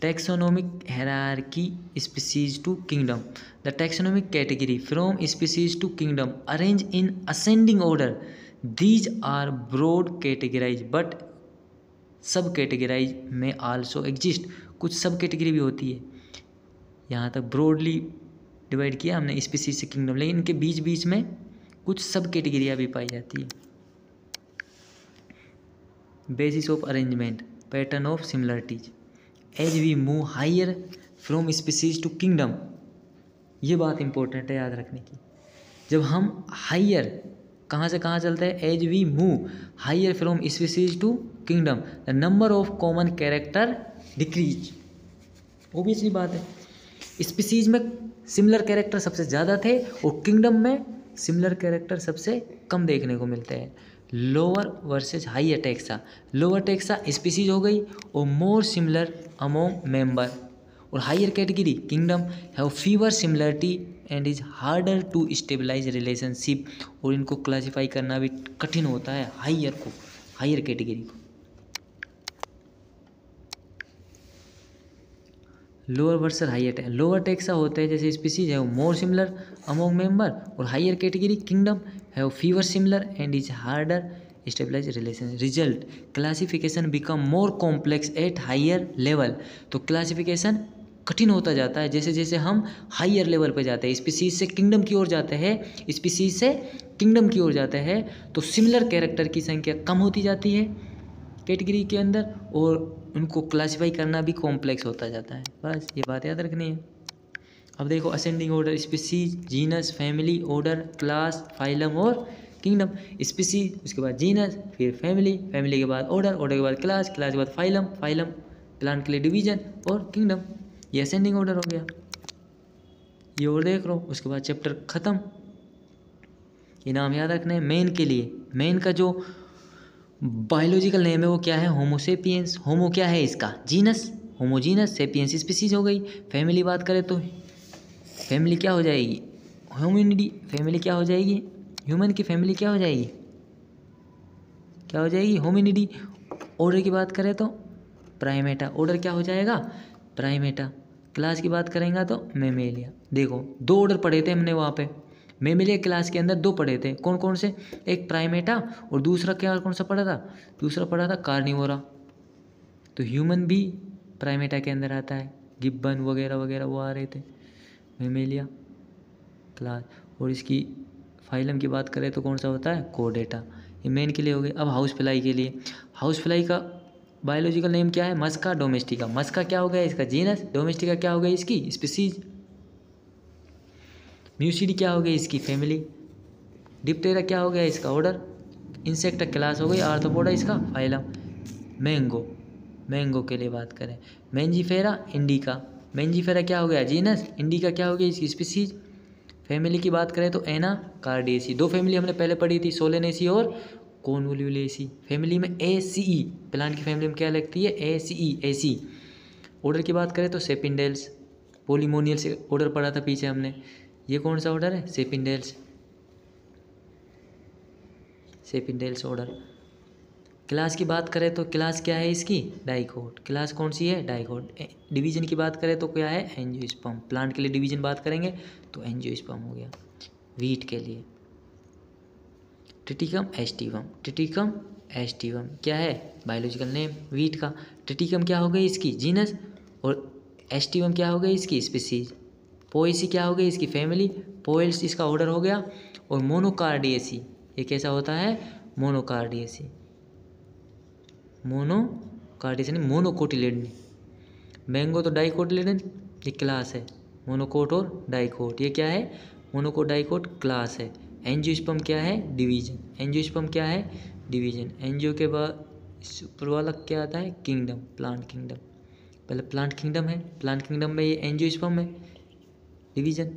Taxonomic hierarchy species to kingdom, the taxonomic category from species to kingdom arranged in ascending order. These are broad categorized but सब categorise में also exist, कुछ सब category भी होती है। यहाँ तक broadly divide किया हमने स्पीसीज से किंगडम, लेकिन इनके बीच बीच में कुछ सब कैटेगरियाँ भी पाई जाती है। Basis of arrangement, pattern of similarities, as we move higher from species to kingdom, ये बात इंपॉर्टेंट है याद रखने की। जब हम हायर कहाँ से कहाँ चलते हैं? As we move higher from species to kingdom the number of common character decrease, obviously बात है। स्पीसीज में सिमिलर कैरेक्टर सबसे ज़्यादा थे और किंगडम में सिमिलर कैरेक्टर सबसे कम देखने को मिलते हैं। Lower versus higher taxa, lower taxa species हो गई और मोर सिमिलर अमोंग मेंबर, और higher category kingdom have fewer similarity and is harder to stabilise relationship, और इनको क्लासीफाई करना भी कठिन होता है हायर को, हायर कैटेगरी को। Lower versus higher, lower taxa होते हैं जैसे स्पीसीज है मोर सिमिलर अमोंग मेंबर, और higher category kingdom have fewer similar and is harder stabilise relation. Result, classification become more complex at higher level, तो classification कठिन होता जाता है जैसे जैसे हम हायर लेवल पे जाते हैं, स्पीसीज से किंगडम की ओर जाते हैं, स्पीसीज से किंगडम की ओर जाते हैं, तो सिमिलर कैरेक्टर की संख्या कम होती जाती है कैटेगरी के अंदर, और उनको क्लासीफाई करना भी कॉम्प्लेक्स होता जाता है। बस ये बात याद रखनी है। अब देखो ascending order, species, genus, family, order, class, phylum और किंगडम। स्पीसीज, उसके बाद जीनस, फिर फैमिली, फैमिली के बाद ऑर्डर, ऑर्डर के बाद क्लास, क्लास के बाद फाइलम, फाइलम प्लांट के लिए डिवीजन और किंगडम, ये असेंडिंग ऑर्डर हो गया। ये और देख लो, उसके बाद चैप्टर ख़त्म। ये नाम याद रखना है मेन के लिए। मेन का जो बायोलॉजिकल नेम है वो क्या है? होमोसेपियंस। होमो क्या है इसका? जीनस, होमोजीनस, सेपियंस स्पीसीज हो गई। फैमिली बात करें तो फैमिली क्या हो जाएगी? ह्यूमनिटी। फैमिली क्या हो जाएगी? ह्यूमन की फैमिली क्या हो जाएगी? क्या हो जाएगी? होमिनिडी। ऑर्डर की बात करें तो प्राइमेटा, ऑर्डर क्या हो जाएगा? प्राइमेटा। क्लास की बात करेंगे तो मेमेलिया। देखो दो ऑर्डर पढ़े थे हमने वहाँ पे, मेमेलिया क्लास के अंदर दो पढ़े थे, कौन कौन से? एक प्राइमेटा और दूसरा क्या कौन सा पढ़ा था? दूसरा पढ़ा था कार्निवोरा। तो ह्यूमन भी प्राइमेटा के अंदर आता है, गिब्बन वगैरह वगैरह वो आ रहे थे मेमेलिया क्लास। और इसकी फाइलम की बात करें तो कौन सा होता है? कोर्डेटा। ये मेन के लिए हो गए। अब हाउस फ्लाई के लिए, हाउस फ्लाई का बायोलॉजिकल नेम क्या है? मस्का डोमेस्टिका। मस्का क्या हो गया इसका? जीनस। डोमेस्टिका क्या हो गई इसकी? स्पीसीज। म्यूसिडी क्या हो गई इसकी? फैमिली। डिप्टेरा क्या हो गया इसका? ऑर्डर। इंसेक्टा क्लास हो गई। आर्थ्रोपोडा इसका फाइलम। मैंगो, मैंगो के लिए बात करें, मैंजीफेरा इंडिका। मैंजीफेरा क्या हो गया? जीनस। इंडिका क्या हो गई इसकी? स्पीसीज। फैमिली की बात करें तो एना कार्डेसी। दो फैमिली हमने पहले पढ़ी थी, सोलेनेसी और कॉन्वोल्यूलेसी। फैमिली में एसीई, प्लांट की फैमिली में क्या लगती है? ACE, AC. ऑर्डर की बात करें तो सेपिंडेल्स। पोलीमोनियल से ऑर्डर पढ़ा था पीछे हमने, ये कौन सा ऑर्डर है? सेपिंडेल्स, सेपिंडेल्स ऑर्डर। क्लास की बात करें तो क्लास क्या है इसकी? डाइकोट। क्लास कौन सी है? डाइकोट। डिवीजन की बात करें तो क्या है? एंजियोस्पर्म। प्लांट के लिए डिवीजन बात करेंगे तो एंजियोस्पर्म हो गया। वीट के लिए ट्रिटिकम एस्टिवम। ट्रिटिकम एस्टिवम क्या है? बायोलॉजिकल नेम वीट का। ट्रिटिकम क्या हो गई इसकी? जीनस। और एस्टिवम क्या हो गई इसकी स्पीसीज, पोएसी क्या हो गई इसकी फैमिली, पोएल्स इसका ऑर्डर हो गया, और मोनोकार्डियेसी ये कैसा होता है, मोनोकार्डियेसी, मोनोकार्डियेसी नहीं मोनोकोटिलिडन। मैंगो तो डाइकोटिलिडन, ये क्लास है, मोनोकोट और डाइकोट ये क्या है, मोनोकोट डाइकोट क्लास है। एंजियोस्पर्म क्या है, डिवीजन, एंजियोस्पर्म क्या है, डिवीजन। एंजियो के बाद ऊपर वाला क्या आता है, किंगडम, प्लांट किंगडम। पहले प्लांट किंगडम है, प्लांट किंगडम में ये एंजियोस्पर्म है, डिवीजन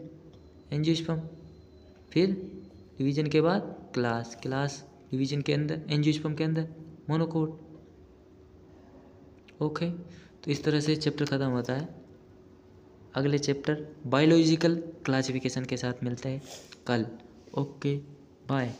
एंजियोस्पर्म, फिर डिवीजन के बाद क्लास, क्लास डिवीजन के अंदर, एंजियोस्पर्म के अंदर मोनोकोट। ओके, तो इस तरह से चैप्टर ख़त्म होता है। अगले चैप्टर बायोलॉजिकल क्लासिफिकेशन के साथ मिलते हैं कल। Okay bye.